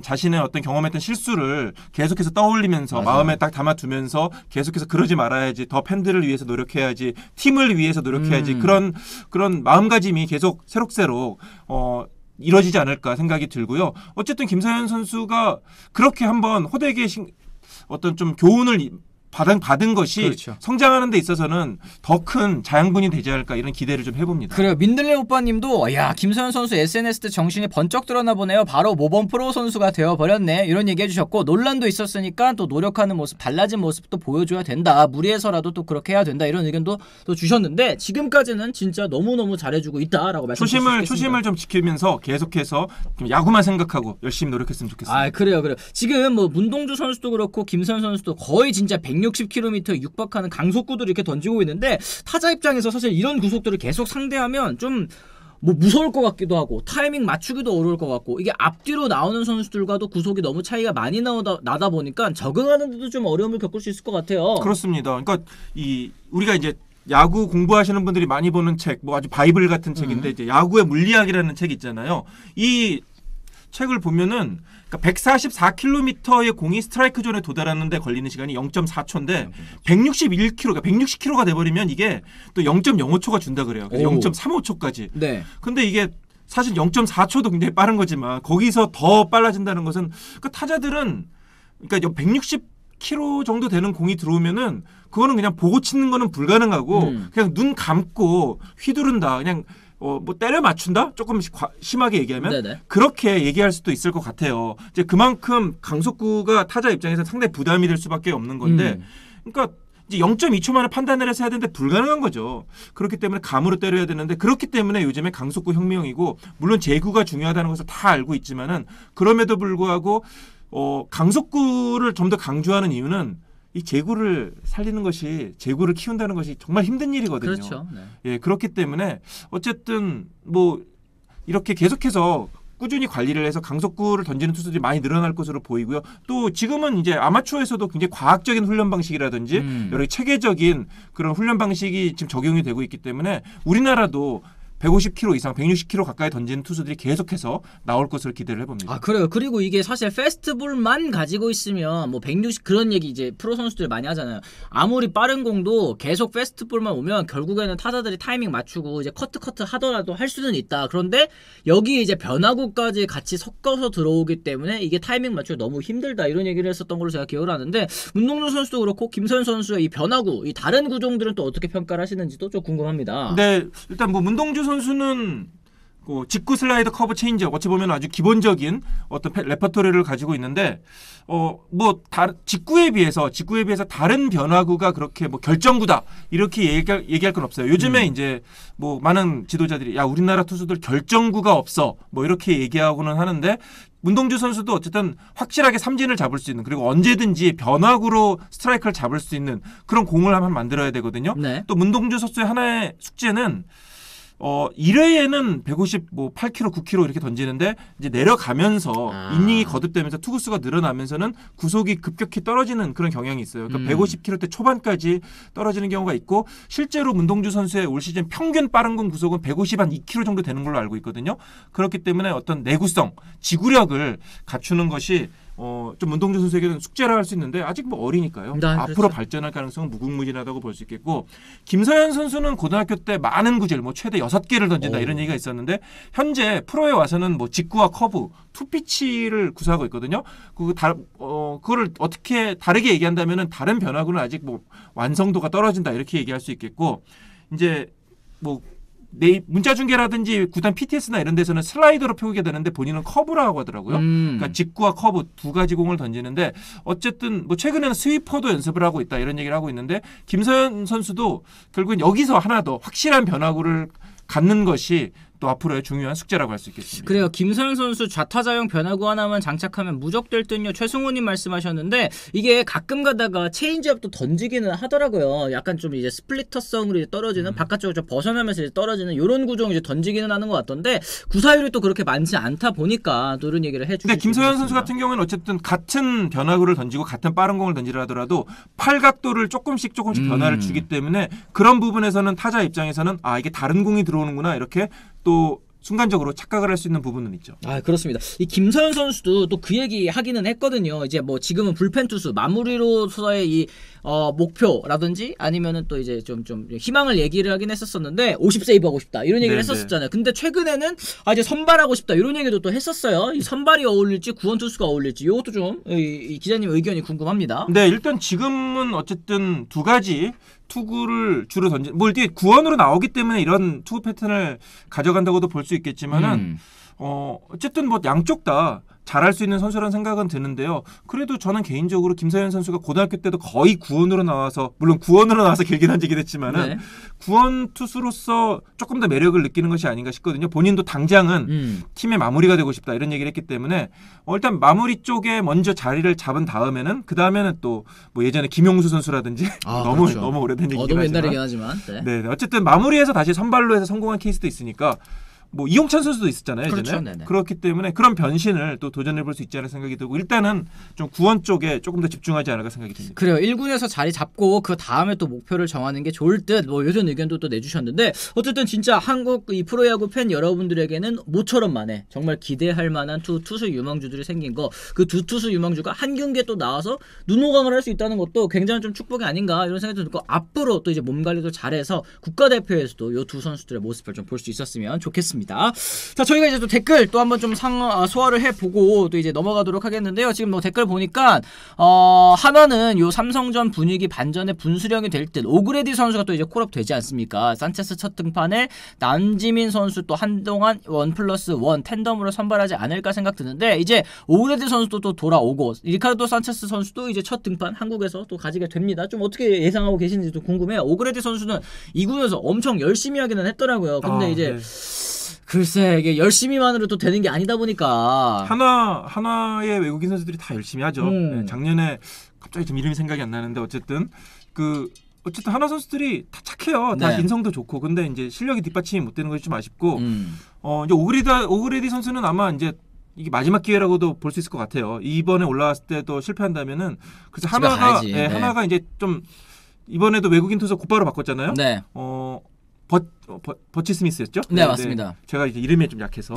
Speaker 2: 자신의 경험했던 실수를 계속해서 떠올리면서 맞아요. 마음에 딱 담아두면서 계속해서 그러지 말아야지, 더 팬들을 위해서 노력해야지, 팀을 위해서 노력해야지, 그런 마음가짐이 계속 새록새록 이루어지지 않을까 생각이 들고요. 어쨌든 김서현 선수가 그렇게 한번 호되게 어떤 좀 교훈을 받은 것이 그렇죠. 성장하는 데 있어서는 더 큰 자양분이 되지 않을까 이런 기대를 좀 해봅니다.
Speaker 1: 그래요. 민들레 오빠님도 야 김서현 선수 SNS 때 정신이 번쩍 드러나 보네요. 바로 모범 프로 선수가 되어버렸네. 이런 얘기 해주셨고 논란도 있었으니까 또 노력하는 모습, 달라진 모습도 보여줘야 된다. 무리해서라도 또 그렇게 해야 된다. 이런 의견도 또 주셨는데 지금까지는 진짜 너무너무 잘해주고 있다라고 말씀드리겠습니다.
Speaker 2: 초심을 좀 지키면서 계속해서 야구만 생각하고 열심히 노력했으면 좋겠습니다.
Speaker 1: 그래요. 지금 뭐 문동주 선수도 그렇고 김서현 선수도 거의 진짜 160km에 육박하는 강속구들을 이렇게 던지고 있는데 타자 입장에서 사실 이런 구속들을 계속 상대하면 좀 뭐 무서울 것 같기도 하고 타이밍 맞추기도 어려울 것 같고 이게 앞뒤로 나오는 선수들과도 구속이 너무 차이가 많이 나다 보니까 적응하는 데도 좀 어려움을 겪을 수 있을 것 같아요.
Speaker 2: 그렇습니다. 그러니까 우리가 이제 야구 공부하시는 분들이 많이 보는 책, 뭐 아주 바이블 같은 책인데 이제 야구의 물리학이라는 책이 있잖아요. 이 책을 보면은 그러니까 144km의 공이 스트라이크 존에 도달하는데 걸리는 시간이 0.4초인데 161km, 그러니까 160km가 돼버리면 이게 또 0.05초가 준다 그래요. 0.35초까지.
Speaker 1: 네.
Speaker 2: 근데 이게 사실 0.4초도 굉장히 빠른 거지만 거기서 더 빨라진다는 것은 그러니까 타자들은 그러니까 160km 정도 되는 공이 들어오면은 그거는 그냥 보고 치는 거는 불가능하고 그냥 눈 감고 휘두른다. 그냥 뭐 때려 맞춘다? 조금 심하게 얘기하면
Speaker 1: 네네.
Speaker 2: 그렇게 얘기할 수도 있을 것 같아요. 이제 그만큼 강속구가 타자 입장에서 상당히 부담이 될 수밖에 없는 건데, 그러니까 이제 0.2초 만에 판단을 해서 해야 되는데 불가능한 거죠. 그렇기 때문에 감으로 때려야 되는데 그렇기 때문에 요즘에 강속구 혁명이고 물론 제구가 중요하다는 것을 다 알고 있지만은 그럼에도 불구하고 강속구를 좀 더 강조하는 이유는 이 제구를 살리는 것이 제구를 키운다는 것이 정말 힘든 일이거든요.
Speaker 1: 그렇죠. 네.
Speaker 2: 예, 그렇기 때문에 어쨌든 뭐 이렇게 계속해서 꾸준히 관리를 해서 강속구를 던지는 투수들이 많이 늘어날 것으로 보이고요. 또 지금은 이제 아마추어에서도 굉장히 과학적인 훈련 방식이라든지 여러 체계적인 그런 훈련 방식이 지금 적용이 되고 있기 때문에 우리나라도 150km 이상, 160km 가까이 던지는 투수들이 계속해서 나올 것으로 기대를 해봅니다.
Speaker 1: 아, 그래요. 그리고 이게 사실 페스트볼만 가지고 있으면 뭐 160 그런 얘기 이제 프로 선수들 많이 하잖아요. 아무리 빠른 공도 계속 페스트볼만 오면 결국에는 타자들이 타이밍 맞추고 이제 커트 하더라도 할 수는 있다. 그런데 여기 이제 변화구까지 같이 섞어서 들어오기 때문에 이게 타이밍 맞추기 너무 힘들다. 이런 얘기를 했었던 걸로 제가 기억을 하는데 문동주 선수도 그렇고 김서현 선수의 이 변화구, 이 다른 구종들은 또 어떻게 평가를 하시는지도 좀 궁금합니다.
Speaker 2: 네, 일단 뭐 문동주 선수는 직구 슬라이더 커브 체인지업 어찌 보면 아주 기본적인 어떤 레퍼토리를 가지고 있는데 직구에 비해서 다른 변화구가 그렇게 뭐 결정구다 이렇게 얘기할 건 없어요. 요즘에 이제 뭐 많은 지도자들이 야 우리나라 투수들 결정구가 없어 뭐 이렇게 얘기하고는 하는데 문동주 선수도 어쨌든 확실하게 삼진을 잡을 수 있는 그리고 언제든지 변화구로 스트라이크를 잡을 수 있는 그런 공을 한번 만들어야 되거든요.
Speaker 1: 네.
Speaker 2: 또 문동주 선수의 하나의 숙제는 1회에는 158km, 9km 이렇게 던지는데 이제 내려가면서 이닝이 거듭되면서 투구수가 늘어나면서는 구속이 급격히 떨어지는 그런 경향이 있어요. 그러니까 150km대 초반까지 떨어지는 경우가 있고 실제로 문동주 선수의 올 시즌 평균 빠른 공 구속은 152km 정도 되는 걸로 알고 있거든요. 그렇기 때문에 어떤 내구성, 지구력을 갖추는 것이 좀 문동주 선수에게는 숙제라 할 수 있는데 아직 뭐 어리니까요.
Speaker 1: 네,
Speaker 2: 앞으로
Speaker 1: 그렇죠.
Speaker 2: 발전할 가능성은 무궁무진하다고 볼 수 있겠고 김서현 선수는 고등학교 때 많은 구질 뭐 최대 6개를 던진다 이런 얘기가 있었는데 현재 프로에 와서는 뭐 직구와 커브, 투피치를 구사하고 있거든요. 그거를 어떻게 다르게 얘기한다면은 다른 변화구는 아직 뭐 완성도가 떨어진다 이렇게 얘기할 수 있겠고 이제 뭐 문자 중계라든지 구단 PTS나 이런 데서는 슬라이더로 표기가 되는데 본인은 커브라고 하더라고요. 그러니까 직구와 커브 두 가지 공을 던지는데 어쨌든 뭐 최근에는 스위퍼도 연습을 하고 있다 이런 얘기를 하고 있는데 김서현 선수도 결국엔 여기서 하나 더 확실한 변화구를 갖는 것이 또 앞으로의 중요한 숙제라고 할 수 있겠습니다.
Speaker 1: 그래요. 김서현 선수 좌타자용 변화구 하나만 장착하면 무적될 듯요. 최승호님 말씀하셨는데 이게 가끔 가다가 체인지업도 던지기는 하더라고요. 약간 좀 이제 스플리터성으로 이제 떨어지는 바깥쪽으로 좀 벗어나면서 이제 떨어지는 이런 구종 이제 던지기는 하는 것 같던데 구사율이 또 그렇게 많지 않다 보니까 또 이런 얘기를 해주시죠.
Speaker 2: 근데 김서현 선수 같은 경우는 어쨌든 같은 변화구를 던지고 같은 빠른 공을 던지라 하더라도 팔각도를 조금씩 변화를 주기 때문에 그런 부분에서는 타자 입장에서는 이게 다른 공이 들어오는구나 이렇게 또 순간적으로 착각을 할 수 있는 부분은 있죠.
Speaker 1: 아, 그렇습니다. 이 김서현 선수도 또 그 얘기 하기는 했거든요. 이제 뭐 지금은 불펜 투수 마무리로서의 이 목표라든지 아니면은 또 이제 좀 희망을 얘기를 하긴 했었었는데 50세이브 하고 싶다 이런 얘기를 했었잖아요. 근데 최근에는 이제 선발하고 싶다 이런 얘기도 또 했었어요. 이 선발이 어울릴지 구원 투수가 어울릴지 이것도 좀 이 기자님 의견이 궁금합니다.
Speaker 2: 네, 일단 지금은 어쨌든 두 가지 투구를 주로 이게 구원으로 나오기 때문에 이런 투구 패턴을 가져간다고도 볼 수 있겠지만은 어쨌든 뭐 양쪽 다 잘할 수 있는 선수라는 생각은 드는데요. 그래도 저는 개인적으로 김서현 선수가 고등학교 때도 거의 구원으로 나와서 물론 구원으로 나와서 길게 던지긴 했지만은 구원 투수로서 조금 더 매력을 느끼는 것이 아닌가 싶거든요. 본인도 당장은 팀의 마무리가 되고 싶다 이런 얘기를 했기 때문에 일단 마무리 쪽에 먼저 자리를 잡은 다음에는 그 다음에는 또 뭐 예전에 김용수 선수라든지
Speaker 1: 그렇죠.
Speaker 2: 너무 오래된 얘기긴
Speaker 1: 너무
Speaker 2: 하지만
Speaker 1: 옛날이긴 하지만
Speaker 2: 네, 어쨌든 마무리해서 다시 선발로 해서 성공한 케이스도 있으니까 뭐 이용찬 선수도 있었잖아요.
Speaker 1: 그렇죠.
Speaker 2: 예전에.
Speaker 1: 네네.
Speaker 2: 그렇기 때문에 그런 변신을 또 도전해 볼 수 있지 않을까 생각이 들고 일단은 좀 구원 쪽에 조금 더 집중하지 않을까 생각이 듭니다.
Speaker 1: 그래요. 1군에서 자리 잡고 그 다음에 또 목표를 정하는 게 좋을 듯 뭐 이런 의견도 또 내주셨는데 어쨌든 진짜 한국 이 프로야구 팬 여러분들에게는 모처럼 만에 정말 기대할 만한 투수 유망주들이 생긴 거 그 두 투수 유망주가 한 경기에 또 나와서 눈호강을 할 수 있다는 것도 굉장히 좀 축복이 아닌가 이런 생각도 들고 앞으로 또 이제 몸 관리도 잘해서 국가대표에서도 이 두 선수들의 모습을 좀 볼 수 있었으면 좋겠습니다. 자, 저희가 이제 또 댓글 또 한번 좀 소화를 해보고 또 이제 넘어가도록 하겠는데요. 지금 뭐 댓글 보니까 하나는 요 삼성전 분위기 반전의 분수령이 될 듯 오그레디 선수가 또 이제 콜업 되지 않습니까? 산체스 첫 등판에 남지민 선수 또 한동안 1+1 텐덤으로 선발하지 않을까 생각 드는데 이제 오그레디 선수도 또 돌아오고 리카르도 산체스 선수도 이제 첫 등판 한국에서 또 가지게 됩니다. 좀 어떻게 예상하고 계신지도 궁금해요. 오그레디 선수는 2군에서 엄청 열심히 하기는 했더라고요. 근데 이제
Speaker 2: 네.
Speaker 1: 글쎄 이게 열심히만으로 또 되는 게 아니다 보니까
Speaker 2: 하나의 외국인 선수들이 다 열심히 하죠. 네, 작년에 갑자기 좀 이름이 생각이 안 나는데 어쨌든 하나 선수들이 다 착해요. 다
Speaker 1: 네.
Speaker 2: 인성도 좋고 근데 이제 실력이 뒷받침이 못 되는 것이 좀 아쉽고 이제 오그레디 선수는 아마 이제 이게 마지막 기회라고도 볼 수 있을 것 같아요. 이번에 올라왔을 때도 실패한다면은 그래서 하나가 이제 좀 이번에도 외국인 투수 곧바로 바꿨잖아요.
Speaker 1: 네.
Speaker 2: 버치 스미스였죠?
Speaker 1: 네, 맞습니다.
Speaker 2: 제가 이제 이름이 좀 약해서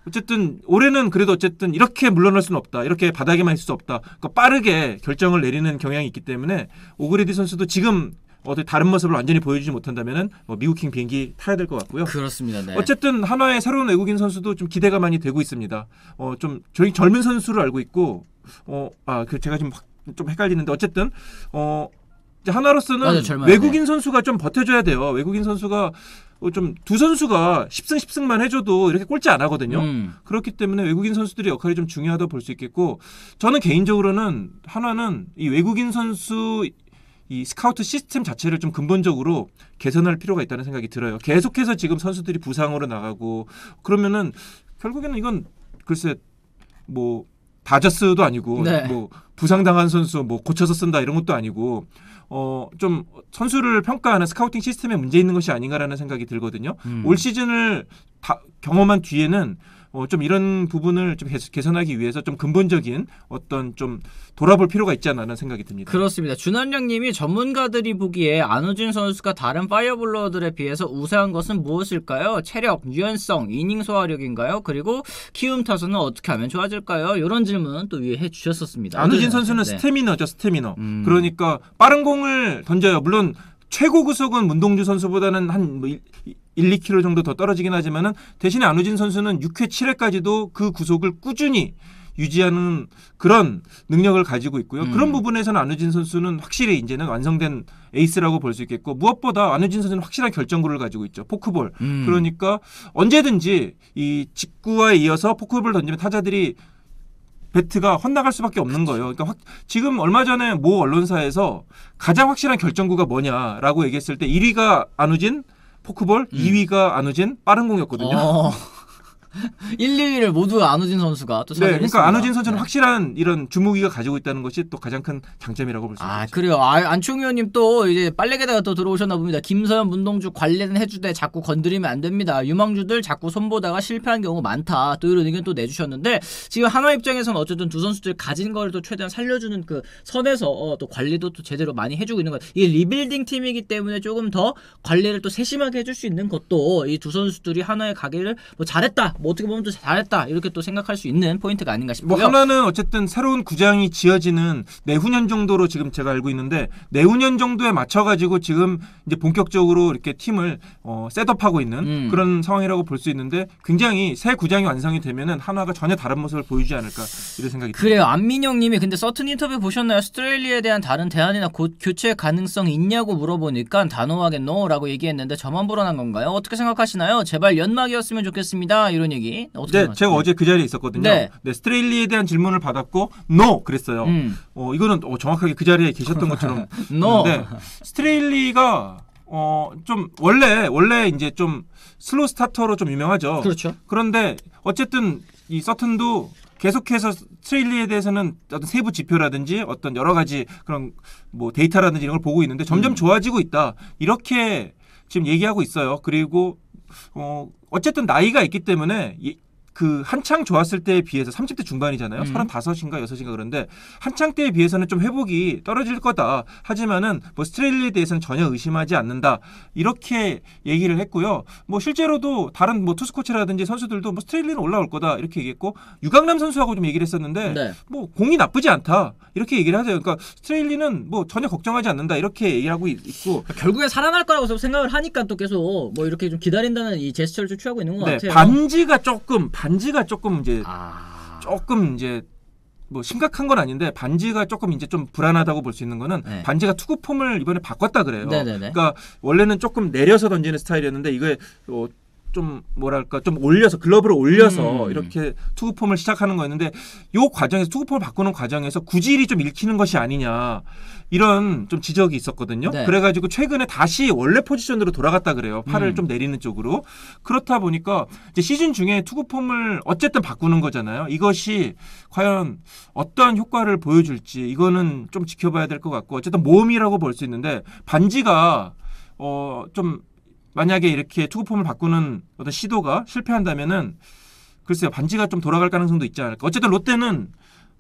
Speaker 2: 어쨌든 올해는 그래도 어쨌든 이렇게 물러날 수는 없다. 이렇게 바닥에만 있을 수 없다. 그러니까 빠르게 결정을 내리는 경향이 있기 때문에 오그레디 선수도 지금 어떻게 다른 모습을 완전히 보여주지 못한다면은 미국행 비행기 타야 될 것 같고요.
Speaker 1: 그렇습니다. 네.
Speaker 2: 어쨌든 하나의 새로운 외국인 선수도 좀 기대가 많이 되고 있습니다. 좀 저희 젊은 선수를 알고 있고 제가 좀 헷갈리는데 어쨌든 이제 하나로서는
Speaker 1: 맞아요,
Speaker 2: 외국인 선수가 좀 버텨줘야 돼요. 외국인 선수가 좀 두 선수가 10승 10승만 해줘도 이렇게 꼴찌 안 하거든요. 그렇기 때문에 외국인 선수들의 역할이 좀 중요하다고 볼 수 있겠고 저는 개인적으로는 하나는 이 외국인 선수 이 스카우트 시스템 자체를 좀 근본적으로 개선할 필요가 있다는 생각이 들어요. 계속해서 지금 선수들이 부상으로 나가고 그러면은 결국에는 이건 글쎄 뭐 다저스도 아니고
Speaker 1: 네.
Speaker 2: 뭐 부상당한 선수 뭐 고쳐서 쓴다 이런 것도 아니고 좀 선수를 평가하는 스카우팅 시스템에 문제 있는 것이 아닌가라는 생각이 들거든요. 올 시즌을 다 경험한 뒤에는 좀 이런 부분을 좀 개선하기 위해서 좀 근본적인 어떤 좀 돌아볼 필요가 있지 않나라는 생각이 듭니다.
Speaker 1: 그렇습니다. 준환영님이 전문가들이 보기에 안우진 선수가 다른 파이어블러들에 비해서 우세한 것은 무엇일까요? 체력, 유연성, 이닝 소화력인가요? 그리고 키움 타선은 어떻게 하면 좋아질까요? 이런 질문 또 위에 해주셨었습니다.
Speaker 2: 안우진 선수는 스태미너죠, 스태미너. 그러니까 빠른 공을 던져요. 물론 최고 구속은 문동주 선수보다는 한 1, 2km 정도 더 떨어지긴 하지만은 대신에 안우진 선수는 6회, 7회까지도 그 구속을 꾸준히 유지하는 그런 능력을 가지고 있고요. 그런 부분에서는 안우진 선수는 확실히 이제는 완성된 에이스라고 볼 수 있겠고 무엇보다 안우진 선수는 확실한 결정구를 가지고 있죠. 포크볼. 그러니까 언제든지 이 직구에 이어서 포크볼 던지면 타자들이 배트가 헛나갈 수밖에 없는 거예요. 그러니까 지금 얼마 전에 모 언론사에서 가장 확실한 결정구가 뭐냐라고 얘기했을 때 1위가 안우진 포크볼, 2위가 안우진 빠른 공이었거든요.
Speaker 1: 1, 2위를 모두 안우진 선수가 또
Speaker 2: 그러니까
Speaker 1: 차지했습니다.
Speaker 2: 안우진 선수는 확실한 이런 주무기가 가지고 있다는 것이 또 가장 큰 장점이라고 볼 수 있습니다.
Speaker 1: 그래요. 안충 의원님 또 이제 빨래개다가 또 들어오셨나 봅니다. 김서현, 문동주 관리는 해주되 자꾸 건드리면 안 됩니다. 유망주들 자꾸 손보다가 실패한 경우 많다. 또 이런 의견 또 내주셨는데 지금 한화 입장에서는 어쨌든 두 선수들 가진 걸 또 최대한 살려주는 그 선에서 또 관리도 또 제대로 많이 해주고 있는 것. 이게 리빌딩 팀이기 때문에 조금 더 관리를 또 세심하게 해줄 수 있는 것도 이 두 선수들이 한화에 가기를 뭐 잘했다. 뭐 어떻게 보면 또 잘했다 이렇게 또 생각할 수 있는 포인트가 아닌가 싶고요.
Speaker 2: 뭐 하나는 어쨌든 새로운 구장이 지어지는 내후년 정도로 지금 제가 알고 있는데 내후년 정도에 맞춰가지고 지금 이제 본격적으로 이렇게 팀을 셋업하고 있는 그런 상황이라고 볼 수 있는데 굉장히 새 구장이 완성이 되면은 한화가 전혀 다른 모습을 보여주지 않을까 이런 생각이 듭니다.
Speaker 1: 그래요. 안민영님이 근데 서튼 인터뷰 보셨나요? 스트레일리아에 대한 다른 대안이나 교체 가능성 있냐고 물어보니까 단호하게 NO라고 얘기했는데 저만 불안한 건가요? 어떻게 생각하시나요? 제발 연막이었으면 좋겠습니다. 이런 얘기.
Speaker 2: 네, 제가 어제 그 자리에 있었거든요.
Speaker 1: 네.
Speaker 2: 스트레일리에 대한 질문을 받았고 NO 그랬어요. 이거는 정확하게 그 자리에 계셨던 것처럼.
Speaker 1: NO.
Speaker 2: 네, 스트레일리가 좀 원래 이제 좀 슬로우 스타터로 좀 유명하죠.
Speaker 1: 그렇죠.
Speaker 2: 그런데 어쨌든 이 서튼도 계속해서 스트레일리에 대해서는 어떤 세부 지표라든지 어떤 여러 가지 그런 뭐 데이터라든지 이런 걸 보고 있는데 점점 좋아지고 있다. 이렇게 지금 얘기하고 있어요. 그리고 어쨌든 나이가 있기 때문에 그 한창 좋았을 때에 비해서 30대 중반이잖아요. 35인가 6인가 그런데 한창 때에 비해서는 좀 회복이 떨어질 거다. 하지만은 뭐 스트레일리에 대해서는 전혀 의심하지 않는다. 이렇게 얘기를 했고요. 뭐 실제로도 다른 뭐 투수 코치라든지 선수들도 뭐 스트레일리는 올라올 거다 이렇게 얘기했고 유강남 선수하고 좀 얘기를 했었는데
Speaker 1: 네.
Speaker 2: 뭐 공이 나쁘지 않다 이렇게 얘기를 하죠. 그러니까 스트레일리는 뭐 전혀 걱정하지 않는다 이렇게 얘기를 하고 있고
Speaker 1: 결국엔 살아날 거라고 생각을 하니까 또 계속 뭐 이렇게 좀 기다린다는 이 제스처를 좀 취하고 있는 것
Speaker 2: 네,
Speaker 1: 같아요.
Speaker 2: 반지가 조금 이제
Speaker 1: 아...
Speaker 2: 조금 이제 뭐 심각한 건 아닌데 반지가 조금 이제 좀 불안하다고 볼 수 있는 거는
Speaker 1: 네.
Speaker 2: 반지가 투구 폼을 이번에 바꿨다 그래요.
Speaker 1: 네네네.
Speaker 2: 그러니까 원래는 조금 내려서 던지는 스타일이었는데 이게 좀 뭐랄까 좀 올려서 글러브를 올려서 이렇게 투구 폼을 시작하는 거였는데 요 과정에서 투구 폼을 바꾸는 과정에서 구질이 좀 읽히는 것이 아니냐 이런 좀 지적이 있었거든요.
Speaker 1: 네.
Speaker 2: 그래가지고 최근에 다시 원래 포지션으로 돌아갔다 그래요. 팔을 좀 내리는 쪽으로. 그렇다 보니까 이제 시즌 중에 투구 폼을 어쨌든 바꾸는 거잖아요. 이것이 과연 어떠한 효과를 보여줄지 이거는 좀 지켜봐야 될 것 같고 어쨌든 모험이라고 볼 수 있는데 반지가 좀 만약에 이렇게 투구폼을 바꾸는 어떤 시도가 실패한다면은 글쎄요 반지가 좀 돌아갈 가능성도 있지 않을까. 어쨌든 롯데는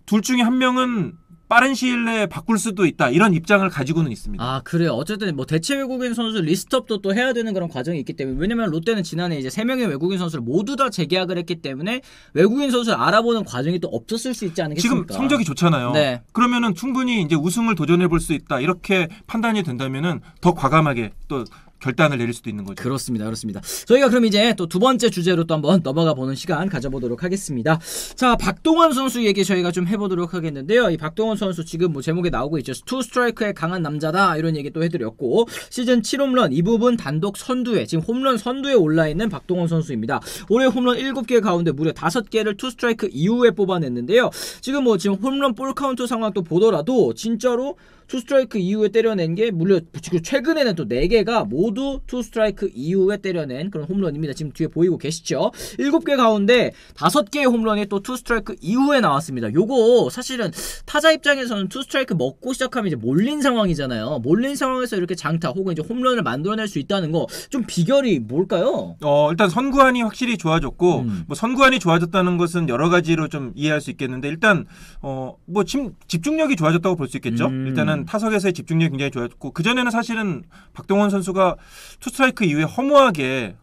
Speaker 2: 둘 중에 한 명은 빠른 시일 내에 바꿀 수도 있다 이런 입장을 가지고는 있습니다.
Speaker 1: 아 그래요. 어쨌든 뭐 대체 외국인 선수 리스트업도 또 해야 되는 그런 과정이 있기 때문에 왜냐면 롯데는 지난해 이제 3명의 외국인 선수를 모두 다 재계약을 했기 때문에 외국인 선수를 알아보는 과정이 또 없었을 수 있지 않겠습니까?
Speaker 2: 지금 성적이 좋잖아요.
Speaker 1: 네.
Speaker 2: 그러면은 충분히 이제 우승을 도전해 볼 수 있다 이렇게 판단이 된다면은 더 과감하게 또 결단을 내릴 수도 있는 거죠.
Speaker 1: 그렇습니다. 그렇습니다. 저희가 그럼 이제 또 두 번째 주제로 또 한번 넘어가 보는 시간 가져보도록 하겠습니다. 자, 박동원 선수 얘기 저희가 좀 해보도록 하겠는데요. 이 박동원 선수 지금 뭐 제목에 나오고 있죠. 투 스트라이크에 강한 남자다 이런 얘기 또 해드렸고 시즌 7홈런 이 부분 단독 선두에 지금 홈런 선두에 올라있는 박동원 선수입니다. 올해 홈런 7개 가운데 무려 5개를 투 스트라이크 이후에 뽑아냈는데요. 지금 홈런 볼 카운트 상황 또 보더라도 진짜로 투 스트라이크 이후에 때려낸 게 물론 지금 최근에는 또 4개가 모두 투 스트라이크 이후에 때려낸 그런 홈런입니다. 지금 뒤에 보이고 계시죠? 7개 가운데 5개의 홈런이 또 투 스트라이크 이후에 나왔습니다. 요거 사실은 타자 입장에서는 투 스트라이크 먹고 시작하면 이제 몰린 상황이잖아요. 몰린 상황에서 이렇게 장타 혹은 이제 홈런을 만들어낼 수 있다는 거 좀 비결이 뭘까요?
Speaker 2: 일단 선구안이 확실히 좋아졌고 뭐 선구안이 좋아졌다는 것은 여러 가지로 좀 이해할 수 있겠는데 일단 뭐 지금 집중력이 좋아졌다고 볼 수 있겠죠. 일단은 타석에서의 집중력이 굉장히 좋아졌고 그전에는 사실은 박동원 선수가 투 스트라이크 이후에 허무하게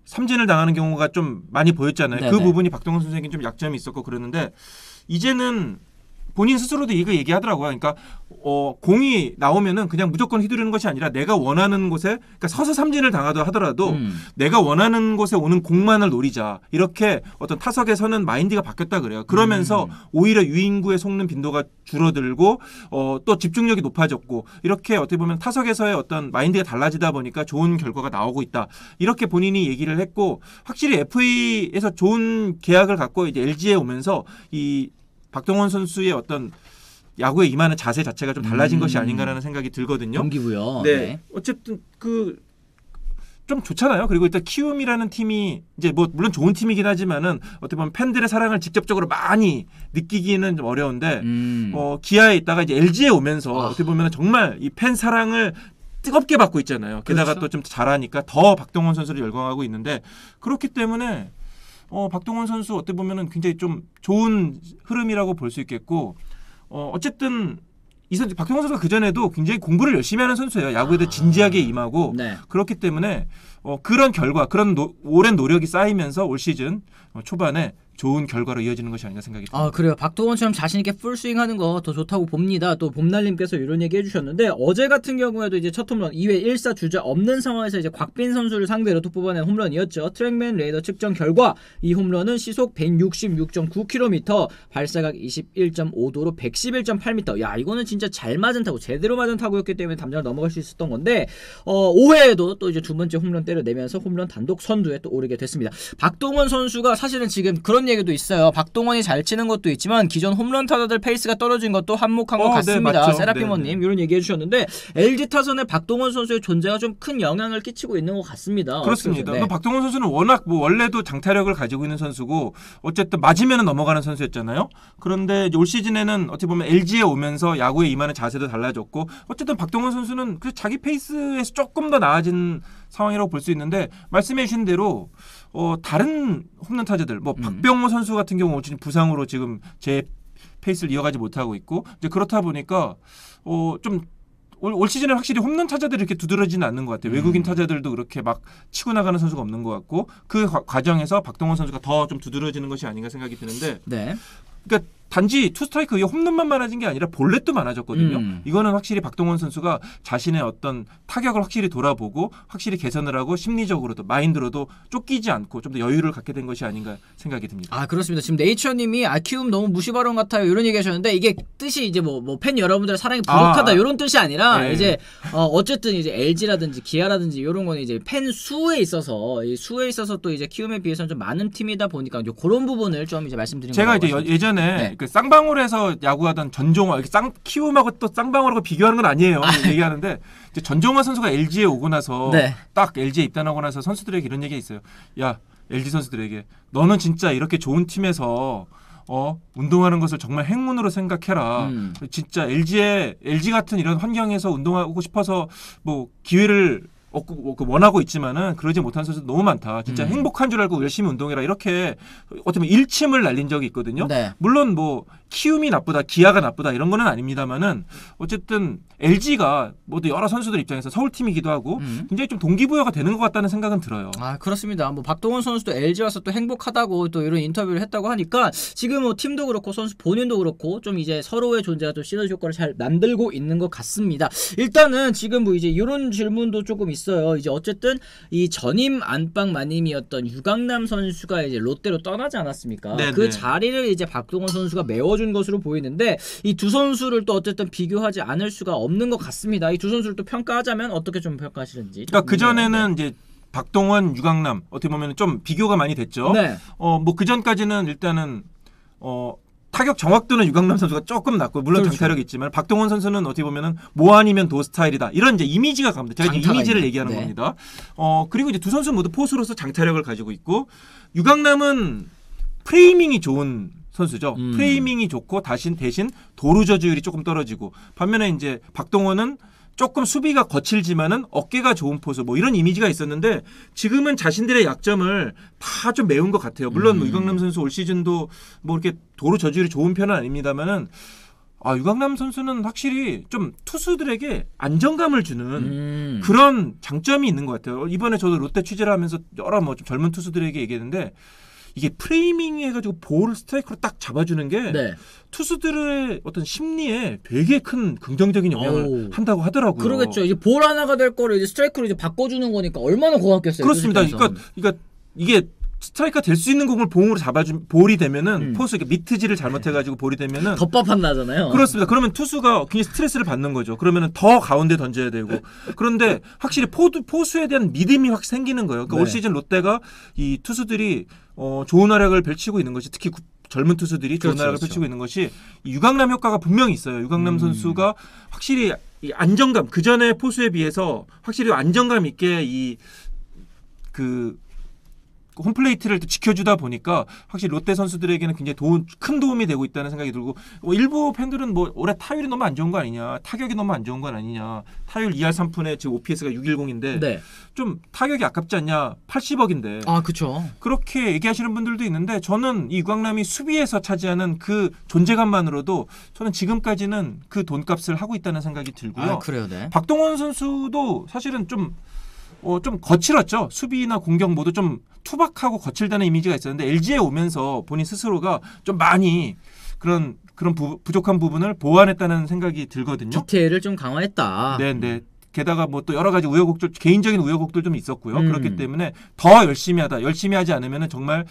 Speaker 2: 삼진을 당하는 경우가 좀 많이 보였잖아요.
Speaker 1: 네네.
Speaker 2: 그 부분이 박동원 선수에게 좀 약점이 있었고 그러는데 이제는 본인 스스로도 이거 얘기하더라고요. 그러니까 공이 나오면은 그냥 무조건 휘두르는 것이 아니라 내가 원하는 곳에 그러니까 서서 삼진을 하더라도 내가 원하는 곳에 오는 공만을 노리자. 이렇게 어떤 타석에서는 마인드가 바뀌었다 그래요. 그러면서 오히려 유인구에 속는 빈도가 줄어들고 또 집중력이 높아졌고 이렇게 어떻게 보면 타석에서의 어떤 마인드가 달라지다 보니까 좋은 결과가 나오고 있다. 이렇게 본인이 얘기를 했고 확실히 FA에서 좋은 계약을 갖고 이제 LG에 오면서 이 박동원 선수의 어떤 야구에 임하는 자세 자체가 좀 달라진 것이 아닌가라는 생각이 들거든요.
Speaker 1: 동기부여.
Speaker 2: 네. 어쨌든 좀 좋잖아요. 그리고 일단 키움이라는 팀이 이제 뭐 물론 좋은 팀이긴 하지만은 어떻게 보면 팬들의 사랑을 직접적으로 많이 느끼기는 좀 어려운데 기아에 있다가 이제 LG에 오면서 어떻게 보면 정말 이 팬 사랑을 뜨겁게 받고 있잖아요. 게다가
Speaker 1: 그렇죠.
Speaker 2: 또 좀 잘하니까 더 박동원 선수를 열광하고 있는데 그렇기 때문에 박동원 선수 어떻게 보면은 굉장히 좀 좋은 흐름이라고 볼 수 있겠고 어쨌든 이 선수 박동원 선수가 그 전에도 굉장히 공부를 열심히 하는 선수예요. 야구에 대해 진지하게 임하고
Speaker 1: 네.
Speaker 2: 그렇기 때문에 그런 결과 그런 오랜 노력이 쌓이면서 올 시즌 초반에 좋은 결과로 이어지는 것이 아닌가 생각이 듭니다.
Speaker 1: 그래요. 박동원처럼 자신있게 풀스윙하는 거 더 좋다고 봅니다. 또 봄날님께서 이런 얘기 해주셨는데 어제 같은 경우에도 이제 첫 홈런 2회 1사 주자 없는 상황에서 이제 곽빈 선수를 상대로 또 뽑아낸 홈런이었죠. 트랙맨 레이더 측정 결과 이 홈런은 시속 166.9km 발사각 21.5도로 111.8m. 야 이거는 진짜 잘 맞은 타구 제대로 맞은 타구였기 때문에 담장을 넘어갈 수 있었던 건데 5회에도 또 이제 두 번째 홈런 때려내면서 홈런 단독 선두에 또 오르게 됐습니다. 박동원 선수가 사실은 지금 그런 얘기도 있어요. 박동원이 잘 치는 것도 있지만 기존 홈런 타자들 페이스가 떨어진 것도 한몫한 것 같습니다.
Speaker 2: 네,
Speaker 1: 세라피모님 이런 얘기 해주셨는데 LG 타선에 박동원 선수의 존재가 좀 큰 영향을 끼치고 있는 것 같습니다.
Speaker 2: 그렇습니다.
Speaker 1: 네.
Speaker 2: 박동원 선수는 워낙 원래도 장타력을 가지고 있는 선수고 어쨌든 맞으면 넘어가는 선수였잖아요. 그런데 이제 올 시즌에는 어떻게 보면 LG에 오면서 야구에 임하는 자세도 달라졌고 어쨌든 박동원 선수는 자기 페이스에서 조금 더 나아진 상황이라고 볼 수 있는데 말씀해 주신 대로 다른 홈런 타자들 뭐 박병호 선수 같은 경우 지금 부상으로 지금 제 페이스를 이어가지 못하고 있고 이제 그렇다 보니까 좀 올 시즌에 확실히 홈런 타자들이 이렇게 두드러지는 않는 것 같아요. 외국인 타자들도 그렇게 막 치고 나가는 선수가 없는 것 같고 그 과정에서 박동원 선수가 더 좀 두드러지는 것이 아닌가 생각이 드는데
Speaker 1: 네.
Speaker 2: 그러니까 단지 투 스트라이크 이게 홈런만 많아진 게 아니라 볼넷도 많아졌거든요. 이거는 확실히 박동원 선수가 자신의 어떤 타격을 확실히 돌아보고 확실히 개선을 하고 심리적으로도 마인드로도 쫓기지 않고 좀 더 여유를 갖게 된 것이 아닌가 생각이 듭니다.
Speaker 1: 아 그렇습니다. 지금 네이처님이 키움 너무 무시발언 같아요 이런 얘기하셨는데 이게 뜻이 이제 뭐 팬 여러분들의 사랑이 부족하다 이런 뜻이 아니라
Speaker 2: 네.
Speaker 1: 이제 어쨌든 이제 LG라든지 기아라든지 이런 거는 이제 팬 수에 있어서 이 수에 있어서 또 이제 키움에 비해서는 좀 많은 팀이다 보니까 이제 그런 부분을 좀 이제 말씀드린
Speaker 2: 제가
Speaker 1: 거라고
Speaker 2: 이제 예전에
Speaker 1: 네.
Speaker 2: 그 쌍방울에서 야구하던 전종화 이렇게 키움하고 또 쌍방울하고 비교하는 건 아니에요. 얘기하는데 이제 전종화 선수가 LG에 오고 나서
Speaker 1: 네.
Speaker 2: 딱 LG에 입단하고 나서 선수들에게 이런 얘기가 있어요. 야 LG 선수들에게 너는 진짜 이렇게 좋은 팀에서 운동하는 것을 정말 행운으로 생각해라. 진짜 LG 같은 이런 환경에서 운동하고 싶어서 뭐 기회를 원하고 있지만은 그러지 못한 선수 너무 많다. 진짜 행복한 줄 알고 열심히 운동해라. 이렇게 어떻게 보면 일침을 날린 적이 있거든요.
Speaker 1: 네.
Speaker 2: 물론 뭐 키움이 나쁘다, 기아가 나쁘다 이런 거는 아닙니다만은 어쨌든 LG가 모두 여러 선수들 입장에서 서울팀이기도 하고 굉장히 좀 동기부여가 되는 것 같다는 생각은 들어요.
Speaker 1: 아 그렇습니다. 뭐 박동원 선수도 LG 와서 또 행복하다고 또 이런 인터뷰를 했다고 하니까 지금 뭐 팀도 그렇고 선수 본인도 그렇고 좀 이제 서로의 존재가 좀 시너지 효과를 잘 만들고 있는 것 같습니다. 일단은 지금 뭐 이제 이런 질문도 조금 있어요. 이제 어쨌든 이 전임 안방 마님이었던 유강남 선수가 이제 롯데로 떠나지 않았습니까?
Speaker 2: 네네.
Speaker 1: 그 자리를 이제 박동원 선수가 메워준 것으로 보이는데 이 두 선수를 또 어쨌든 비교하지 않을 수가 없는 것 같습니다. 이 두 선수를 또 평가하자면 어떻게 좀 평가하시는지.
Speaker 2: 그러니까 그 전에는 이제 박동원, 유강남 어떻게 보면 좀 비교가 많이 됐죠.
Speaker 1: 네.
Speaker 2: 뭐 그 전까지는 일단은 타격 정확도는 유강남 선수가 조금 낮고 물론
Speaker 1: 그렇죠.
Speaker 2: 장타력이 있지만 박동원 선수는 어떻게 보면은 뭐 아니면 도 스타일이다 이런 이제 이미지가 갑니다. 제가 이제 이미지를
Speaker 1: 있는.
Speaker 2: 얘기하는
Speaker 1: 네.
Speaker 2: 겁니다. 그리고 이제 두 선수 모두 포수로서 장타력을 가지고 있고 유강남은 프레이밍이 좋은 선수죠. 프레이밍이 좋고 대신 도루 저주율이 조금 떨어지고 반면에 이제 박동원은 조금 수비가 거칠지만은 어깨가 좋은 포수 뭐 이런 이미지가 있었는데 지금은 자신들의 약점을 다 좀 메운 것 같아요. 물론 뭐 유강남 선수 올 시즌도 뭐 이렇게 도루 저주율이 좋은 편은 아닙니다만은 유강남 선수는 확실히 좀 투수들에게 안정감을 주는 그런 장점이 있는 것 같아요. 이번에 저도 롯데 취재를 하면서 여러 뭐 좀 젊은 투수들에게 얘기했는데 이게 프레이밍 해가지고 볼을 스트라이크로 딱 잡아주는 게
Speaker 1: 네.
Speaker 2: 투수들의 어떤 심리에 되게 큰 긍정적인 영향을 한다고 하더라고요.
Speaker 1: 그러겠죠. 이제 볼 하나가 될 거를 이제 스트라이크로 이제 바꿔주는 거니까 얼마나 고맙겠어요.
Speaker 2: 그렇습니다. 그러니까 이게 스트라이크가 될 수 있는 공을 봉으로 잡아준 볼이 되면은 포수 미트질을 잘못해가지고 볼이 되면은
Speaker 1: 덧밥한 나잖아요.
Speaker 2: 그렇습니다. 그러면 투수가 굉장히 스트레스를 받는 거죠. 그러면은 더 가운데 던져야 되고 그런데 확실히 포수에 대한 믿음이 확 생기는 거예요. 그러니까
Speaker 1: 네.
Speaker 2: 올 시즌 롯데가 이 투수들이 좋은 활약을 펼치고 있는 것이 특히 젊은 투수들이 좋은 활약을 펼치고 있는 것이 이 유강남 효과가 분명히 있어요. 유강남 선수가 확실히 이 안정감 그 전에 포수에 비해서 확실히 안정감 있게 홈플레이트를 지켜주다 보니까 확실히 롯데 선수들에게는 굉장히 큰 도움이 되고 있다는 생각이 들고 일부 팬들은 뭐 올해 타율이 너무 안 좋은 거 아니냐 타격이 너무 안 좋은 건 아니냐 타율 2할 3푼에 지금 OPS가 610인데
Speaker 1: 네.
Speaker 2: 좀 타격이 아깝지 않냐 80억인데
Speaker 1: 그렇죠.
Speaker 2: 그렇게 얘기하시는 분들도 있는데 저는 이 유강남이 수비에서 차지하는 그 존재감만으로도 저는 지금까지는 그 돈값을 하고 있다는 생각이 들고요.
Speaker 1: 그래요, 네.
Speaker 2: 박동원 선수도 사실은 좀 거칠었죠. 수비나 공격 모두 좀 투박하고 거칠다는 이미지가 있었는데 LG에 오면서 본인 스스로가 좀 많이 그런 부족한 부분을 보완했다는 생각이 들거든요.
Speaker 1: 디테일을 좀 강화했다.
Speaker 2: 네. 게다가 뭐 또 여러 가지 개인적인 우여곡절 좀 있었고요. 그렇기 때문에 더 열심히 하지 않으면 정말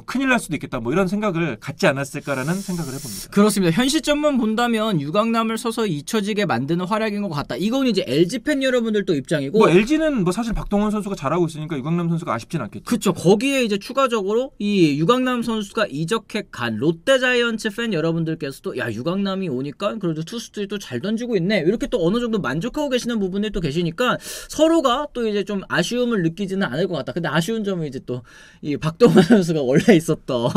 Speaker 2: 큰일 날 수도 있겠다. 뭐 이런 생각을 갖지 않았을까라는 생각을 해봅니다.
Speaker 1: 그렇습니다. 현 시점만 본다면 유강남을 서서 잊혀지게 만드는 활약인 것 같다. 이건 이제 LG 팬 여러분들도 입장이고.
Speaker 2: 뭐 LG는 뭐 사실 박동원 선수가 잘하고 있으니까 유강남 선수가 아쉽진 않겠죠.
Speaker 1: 그렇죠. 거기에 이제 추가적으로 이 유강남 선수가 이적해 간 롯데자이언츠 팬 여러분들께서도 야 유강남이 오니까 그래도 투수들이 또 잘 던지고 있네. 이렇게 또 어느 정도 만족하고 계시는 부분이 분이 또 계시니까 서로가 또 이제 좀 아쉬움을 느끼지는 않을 것 같다. 근데 아쉬운 점은 이제 또 이 박동원 선수가 원래 있었던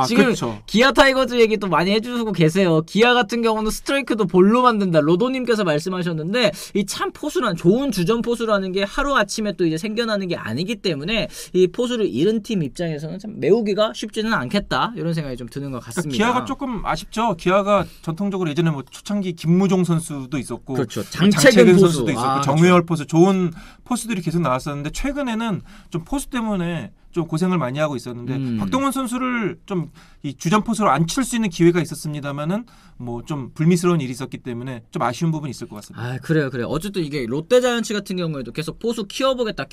Speaker 1: 지금
Speaker 2: 그렇죠.
Speaker 1: 기아 타이거즈 얘기 또 많이 해주시고 계세요. 기아 같은 경우는 스트라이크도 볼로 만든다. 로도님께서 말씀하셨는데 이 참 포수란 좋은 주전 포수라는 게 하루 아침에 또 이제 생겨나는 게 아니기 때문에 이 포수를 잃은 팀 입장에서는 참 메우기가 쉽지는 않겠다 이런 생각이 좀 드는 것 같습니다.
Speaker 2: 기아가 조금 아쉽죠. 기아가 전통적으로 예전에 뭐 초창기 김무종 선수도 있었고,
Speaker 1: 그렇죠.
Speaker 2: 장채근 선수도 있었고,
Speaker 1: 그렇죠.
Speaker 2: 정우열 포수 좋은 포수들이 계속 나왔었는데 최근에는 좀 포수 때문에 좀 고생을 많이 하고 있었는데 박동원 선수를 좀 이 주전 포수로 안 칠 수 있는 기회가 있었습니다만은 뭐 좀 불미스러운 일이 있었기 때문에 좀 아쉬운 부분이 있을 것 같습니다.
Speaker 1: 아 그래요. 어쨌든 이게 롯데자이언츠 같은 경우에도 계속 포수 키워보겠다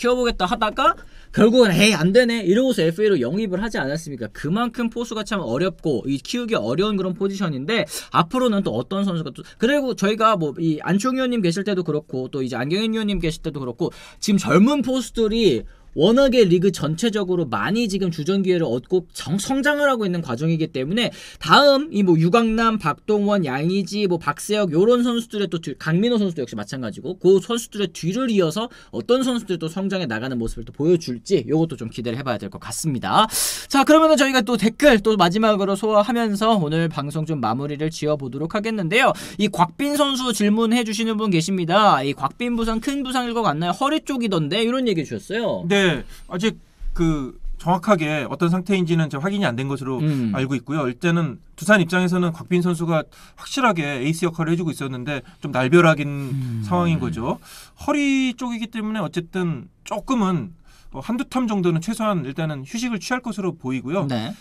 Speaker 1: 하다가 결국은 에이 안 되네 이러고서 FA로 영입을 하지 않았습니까? 그만큼 포수가 참 어렵고 이 키우기 어려운 그런 포지션인데 앞으로는 또 어떤 선수가 또 그리고 저희가 뭐 이 안충 의원님 계실 때도 그렇고 또 이제 안경현 의원님 계실 때도 그렇고 지금 젊은 포수들이 워낙에 리그 전체적으로 많이 지금 주전 기회를 얻고 성장을 하고 있는 과정이기 때문에 다음 이 뭐 유강남, 박동원, 양의지, 뭐 박세혁 요런 선수들의 또 강민호 선수도 역시 마찬가지고 그 선수들의 뒤를 이어서 어떤 선수들이 또 성장해 나가는 모습을 또 보여줄지 요것도 좀 기대를 해봐야 될 것 같습니다. 자 그러면은 저희가 또 댓글 또 마지막으로 소화하면서 오늘 방송 좀 마무리를 지어보도록 하겠는데요. 이 곽빈 선수 질문해 주시는 분 계십니다. 이 곽빈 부상 큰 부상일 것 같나요? 허리 쪽이던데 이런 얘기 주셨어요.
Speaker 2: 네, 아직 그 정확하게 어떤 상태인지는 확인이 안 된 것으로 알고 있고요. 일단은 두산 입장에서는 곽빈 선수가 확실하게 에이스 역할을 해주고 있었는데 좀 날벼락인 상황인 거죠. 허리 쪽이기 때문에 어쨌든 조금은 한두 텀 정도는 최소한 일단은 휴식을 취할 것으로 보이고요.
Speaker 1: 네.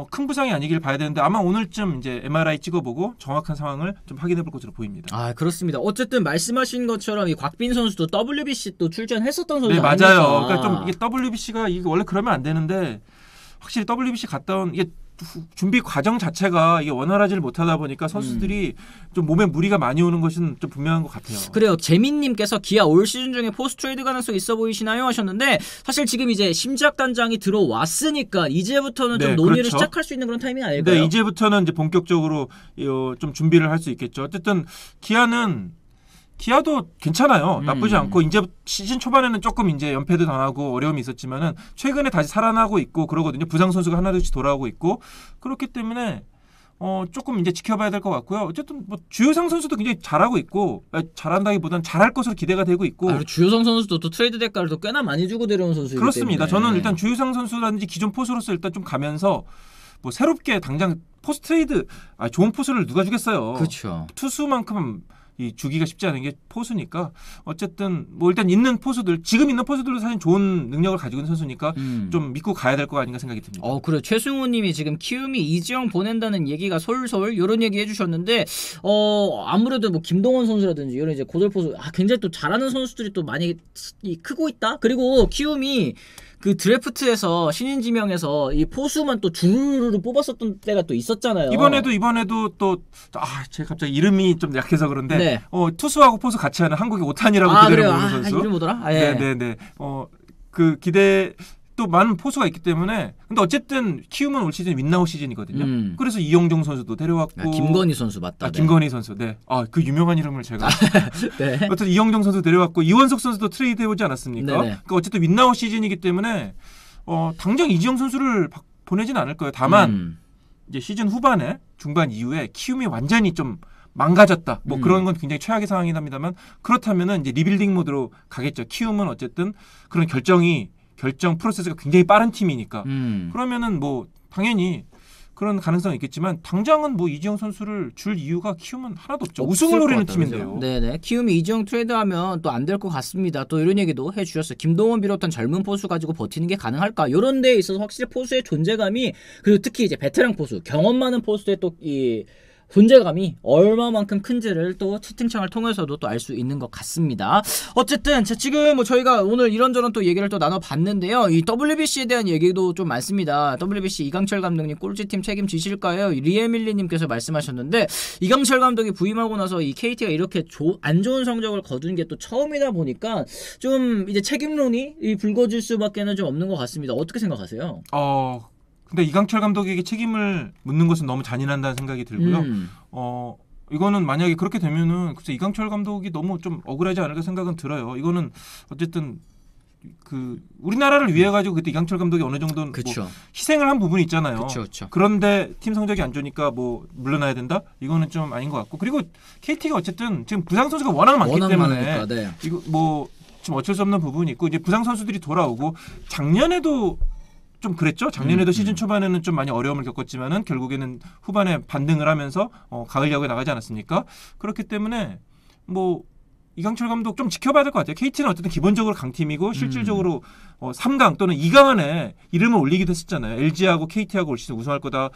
Speaker 2: 큰 부상이 아니길 봐야 되는데 아마 오늘쯤 이제 MRI 찍어보고 정확한 상황을 좀 확인해 볼 것으로 보입니다.
Speaker 1: 아 그렇습니다. 어쨌든 말씀하신 것처럼 이 곽빈 선수도 WBC 또 출전했었던 선수
Speaker 2: 네
Speaker 1: 아닙니까?
Speaker 2: 맞아요. 그러니까 좀 이게 WBC가 이게 원래 그러면 안 되는데 확실히 WBC 갔다 온 이게 준비 과정 자체가 이게 원활하지를 못하다 보니까 선수들이 좀 몸에 무리가 많이 오는 것은 좀 분명한 것 같아요.
Speaker 1: 그래요. 재민님께서 기아 올 시즌 중에 포스트 트레이드 가능성 있어 보이시나요? 하셨는데 사실 지금 이제 심지학 단장이 들어왔으니까 이제부터는 좀 논의를
Speaker 2: 그렇죠.
Speaker 1: 시작할 수 있는 그런 타이밍 아닐까요?
Speaker 2: 네, 이제부터는 이제 본격적으로 좀 준비를 할 수 있겠죠. 어쨌든 기아도 괜찮아요. 나쁘지 않고 이제 시즌 초반에는 조금 이제 연패도 당하고 어려움이 있었지만은 최근에 다시 살아나고 있고 그러거든요. 부상 선수가 하나둘씩 돌아오고 있고 그렇기 때문에 조금 이제 지켜봐야 될 것 같고요. 어쨌든 뭐 주효상 선수도 굉장히 잘하고 있고 잘한다기보다는 잘할 것으로 기대가 되고 있고.
Speaker 1: 주효상 선수도 또 트레이드 대가를 또 꽤나 많이 주고 데려온 선수이기
Speaker 2: 그렇습니다.
Speaker 1: 때문에.
Speaker 2: 저는 일단 주효상 선수라든지 기존 포수로서 일단 좀 가면서 뭐 새롭게 당장 포스트 트레이드 좋은 포수를 누가 주겠어요.
Speaker 1: 그렇죠.
Speaker 2: 투수만큼 이 주기가 쉽지 않은 게 포수니까 어쨌든 뭐 일단 지금 있는 포수들도 사실 좋은 능력을 가지고 있는 선수니까 좀 믿고 가야 될 거 아닌가 생각이 듭니다.
Speaker 1: 그래 최승우님이 지금 키움이 이지영 보낸다는 얘기가 솔솔 이런 얘기 해주셨는데 아무래도 뭐 김동원 선수라든지 이런 이제 고졸 포수 굉장히 또 잘하는 선수들이 또 많이 크고 있다. 그리고 키움이 그 드래프트에서 신인 지명에서 이 포수만 또 주르르 뽑았었던 때가 또 있었잖아요.
Speaker 2: 이번에도 또 제가 갑자기 이름이 좀 약해서 그런데
Speaker 1: 네.
Speaker 2: 투수하고 포수 같이 하는 한국의 오탄이라고 기대를 보는 선수.
Speaker 1: 이름 뭐더라?
Speaker 2: 예. 네네네. 그 기대 또 많은 포수가 있기 때문에 근데 어쨌든 키움은 올 시즌 윈나우 시즌이거든요. 그래서 이영종 선수도 데려왔고
Speaker 1: 김건희 선수 맞다.
Speaker 2: 김건희 선수. 네. 그 유명한 이름을 제가
Speaker 1: 네.
Speaker 2: 어쨌든 이영종 선수 데려왔고 이원석 선수도 트레이드 해오지 않았습니까?
Speaker 1: 네네.
Speaker 2: 그러니까 어쨌든 윈나우 시즌이기 때문에 당장 이지영 선수를 보내진 않을 거예요. 다만 이제 시즌 후반에 중반 이후에 키움이 완전히 좀 망가졌다. 뭐 그런 건 굉장히 최악의 상황이긴 합니다만 그렇다면은 이제 리빌딩 모드로 가겠죠. 키움은 어쨌든 그런 결정 프로세스가 굉장히 빠른 팀이니까. 그러면은 뭐 당연히 그런 가능성이 있겠지만 당장은 뭐 이지영 선수를 줄 이유가 키움은 하나도 없죠. 우승을 노리는 팀인데요.
Speaker 1: 네네. 키움이 이지영 트레이드하면 또 안 될 것 같습니다. 또 이런 얘기도 해주셨어요. 김동원 비롯한 젊은 포수 가지고 버티는 게 가능할까? 이런 데에 있어서 확실히 포수의 존재감이 그리고 특히 이제 베테랑 포수 경험 많은 포수의 또 이 존재감이 얼마만큼 큰지를 또 채팅창을 통해서도 또 알 수 있는 것 같습니다. 어쨌든 지금 뭐 저희가 오늘 이런저런 또 얘기를 또 나눠봤는데요. 이 WBC에 대한 얘기도 좀 많습니다. WBC 이강철 감독님 꼴찌팀 책임지실까요? 리에밀리님께서 말씀하셨는데 이강철 감독이 부임하고 나서 이 KT가 이렇게 안 좋은 성적을 거둔 게 또 처음이다 보니까 좀 이제 책임론이 불거질 수밖에는 좀 없는 것 같습니다. 어떻게 생각하세요?
Speaker 2: 근데 이강철 감독에게 책임을 묻는 것은 너무 잔인한다는 생각이 들고요. 이거는 만약에 그렇게 되면은 글쎄 이강철 감독이 너무 좀 억울하지 않을까 생각은 들어요. 이거는 어쨌든 그 우리나라를 위해 가지고 그때 이강철 감독이 어느 정도는 뭐 희생을 한 부분이 있잖아요.
Speaker 1: 그쵸.
Speaker 2: 그런데 팀 성적이 안 좋으니까 뭐 물러나야 된다? 이거는 좀 아닌 것 같고 그리고 KT가 어쨌든 지금 부상 선수가 워낙 많기 때문에
Speaker 1: 네.
Speaker 2: 이거 뭐 지금 어쩔 수 없는 부분이 있고 이제 부상 선수들이 돌아오고 작년에도 좀 그랬죠. 작년에도 시즌 초반에는 좀 많이 어려움을 겪었지만은 결국에는 후반에 반등을 하면서 가을 야구에 나가지 않았습니까? 그렇기 때문에 뭐 이강철 감독 좀 지켜봐야 될 것 같아요. KT는 어쨌든 기본적으로 강팀이고 실질적으로 3강 또는 2강 안에 이름을 올리기도 했었잖아요. LG하고 KT하고 올 시즌 우승할 거다.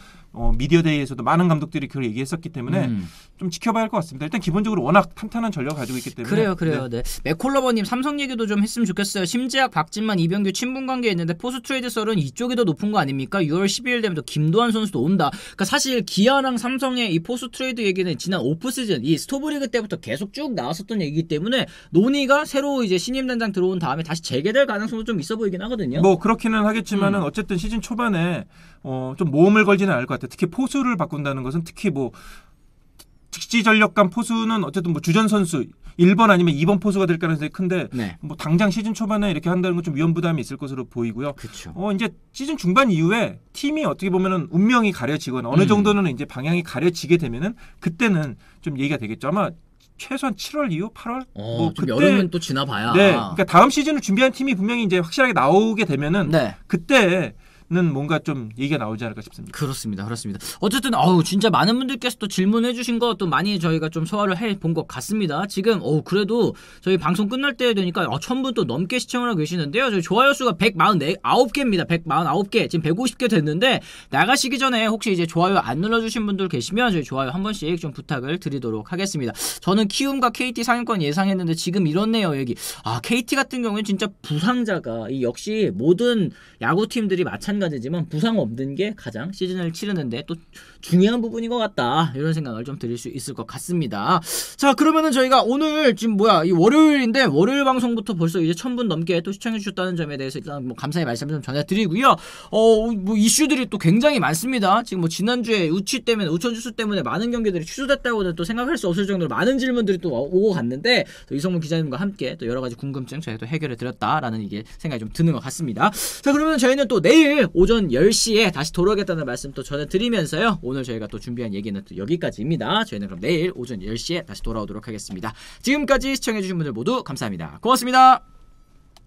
Speaker 2: 미디어데이에서도 많은 감독들이 그걸 얘기했었기 때문에 좀 지켜봐야 할 것 같습니다. 일단 기본적으로 워낙 탄탄한 전력을 가지고 있기 때문에.
Speaker 1: 그래요. 네. 맥콜러버님 삼성 얘기도 좀 했으면 좋겠어요. 심재학, 박진만, 이병규 친분 관계에 있는데 포수 트레이드 썰은 이쪽이 더 높은 거 아닙니까? 6월 12일 되면 또 김도환 선수도 온다. 그러니까 사실 기아랑 삼성의 이 포수 트레이드 얘기는 지난 오프 시즌 이 스토브리그 때부터 계속 쭉 나왔었던 얘기이기 때문에 논의가 새로 이제 신임 단장 들어온 다음에 다시 재개될 가능성도 좀 있어 보이긴 하거든요.
Speaker 2: 뭐 그렇기는 하겠지만은 어쨌든 시즌 초반에 좀 모험을 걸지는 않을 것 같아요. 특히 포수를 바꾼다는 것은 특히 뭐 직지 전력간 포수는 어쨌든 뭐 주전 선수 1번 아니면 2번 포수가 될 가능성이 큰데
Speaker 1: 네.
Speaker 2: 뭐 당장 시즌 초반에 이렇게 한다는 건 좀 위험 부담이 있을 것으로 보이고요.
Speaker 1: 그쵸.
Speaker 2: 이제 시즌 중반 이후에 팀이 어떻게 보면은 운명이 가려지거나 어느 정도는 이제 방향이 가려지게 되면은 그때는 좀 얘기가 되겠죠. 아마 최소한 7월 이후 8월 뭐
Speaker 1: 좀
Speaker 2: 그때
Speaker 1: 여름은 또 지나봐야.
Speaker 2: 네, 그러니까 다음 시즌을 준비한 팀이 분명히 이제 확실하게 나오게 되면은 그때 는 뭔가 좀 얘기가 나오지 않을까 싶습니다.
Speaker 1: 그렇습니다. 어쨌든 진짜 많은 분들께서 또 질문해 주신 거 또 많이 저희가 좀 소화를 해 본 것 같습니다. 지금 그래도 저희 방송 끝날 때 되니까 1000분 또 넘게 시청을 하고 계시는데요. 저희 좋아요 수가 149개입니다. 149개. 지금 150개 됐는데 나가시기 전에 혹시 이제 좋아요 안 눌러주신 분들 계시면 저희 좋아요 한 번씩 좀 부탁을 드리도록 하겠습니다. 저는 키움과 KT 상위권 예상했는데 지금 이렇네요. 여기 KT 같은 경우는 진짜 부상자가 역시 모든 야구팀들이 마찬가지지만 부상 없는 게 가장 시즌을 치르는데 또 중요한 부분인 것 같다. 이런 생각을 좀 드릴 수 있을 것 같습니다. 자, 그러면은 저희가 오늘 지금 이 월요일인데 월요일 방송부터 벌써 이제 1000분 넘게 또 시청해 주셨다는 점에 대해서 일단 뭐 감사의 말씀 좀 전해드리고요. 뭐 이슈들이 또 굉장히 많습니다. 지금 뭐 지난주에 우천 주스 때문에 많은 경기들이 취소됐다고는 또 생각할 수 없을 정도로 많은 질문들이 또 오고 갔는데 또 이성문 기자님과 함께 또 여러 가지 궁금증 저희가 또 해결해 드렸다라는 이게 생각이 좀 드는 것 같습니다. 자, 그러면 저희는 또 내일 오전 10시에 다시 돌아오겠다는 말씀 또 전해드리면서요. 오늘 저희가 또 준비한 얘기는 또 여기까지입니다. 저희는 그럼 내일 오전 10시에 다시 돌아오도록 하겠습니다. 지금까지 시청해주신 분들 모두 감사합니다. 고맙습니다.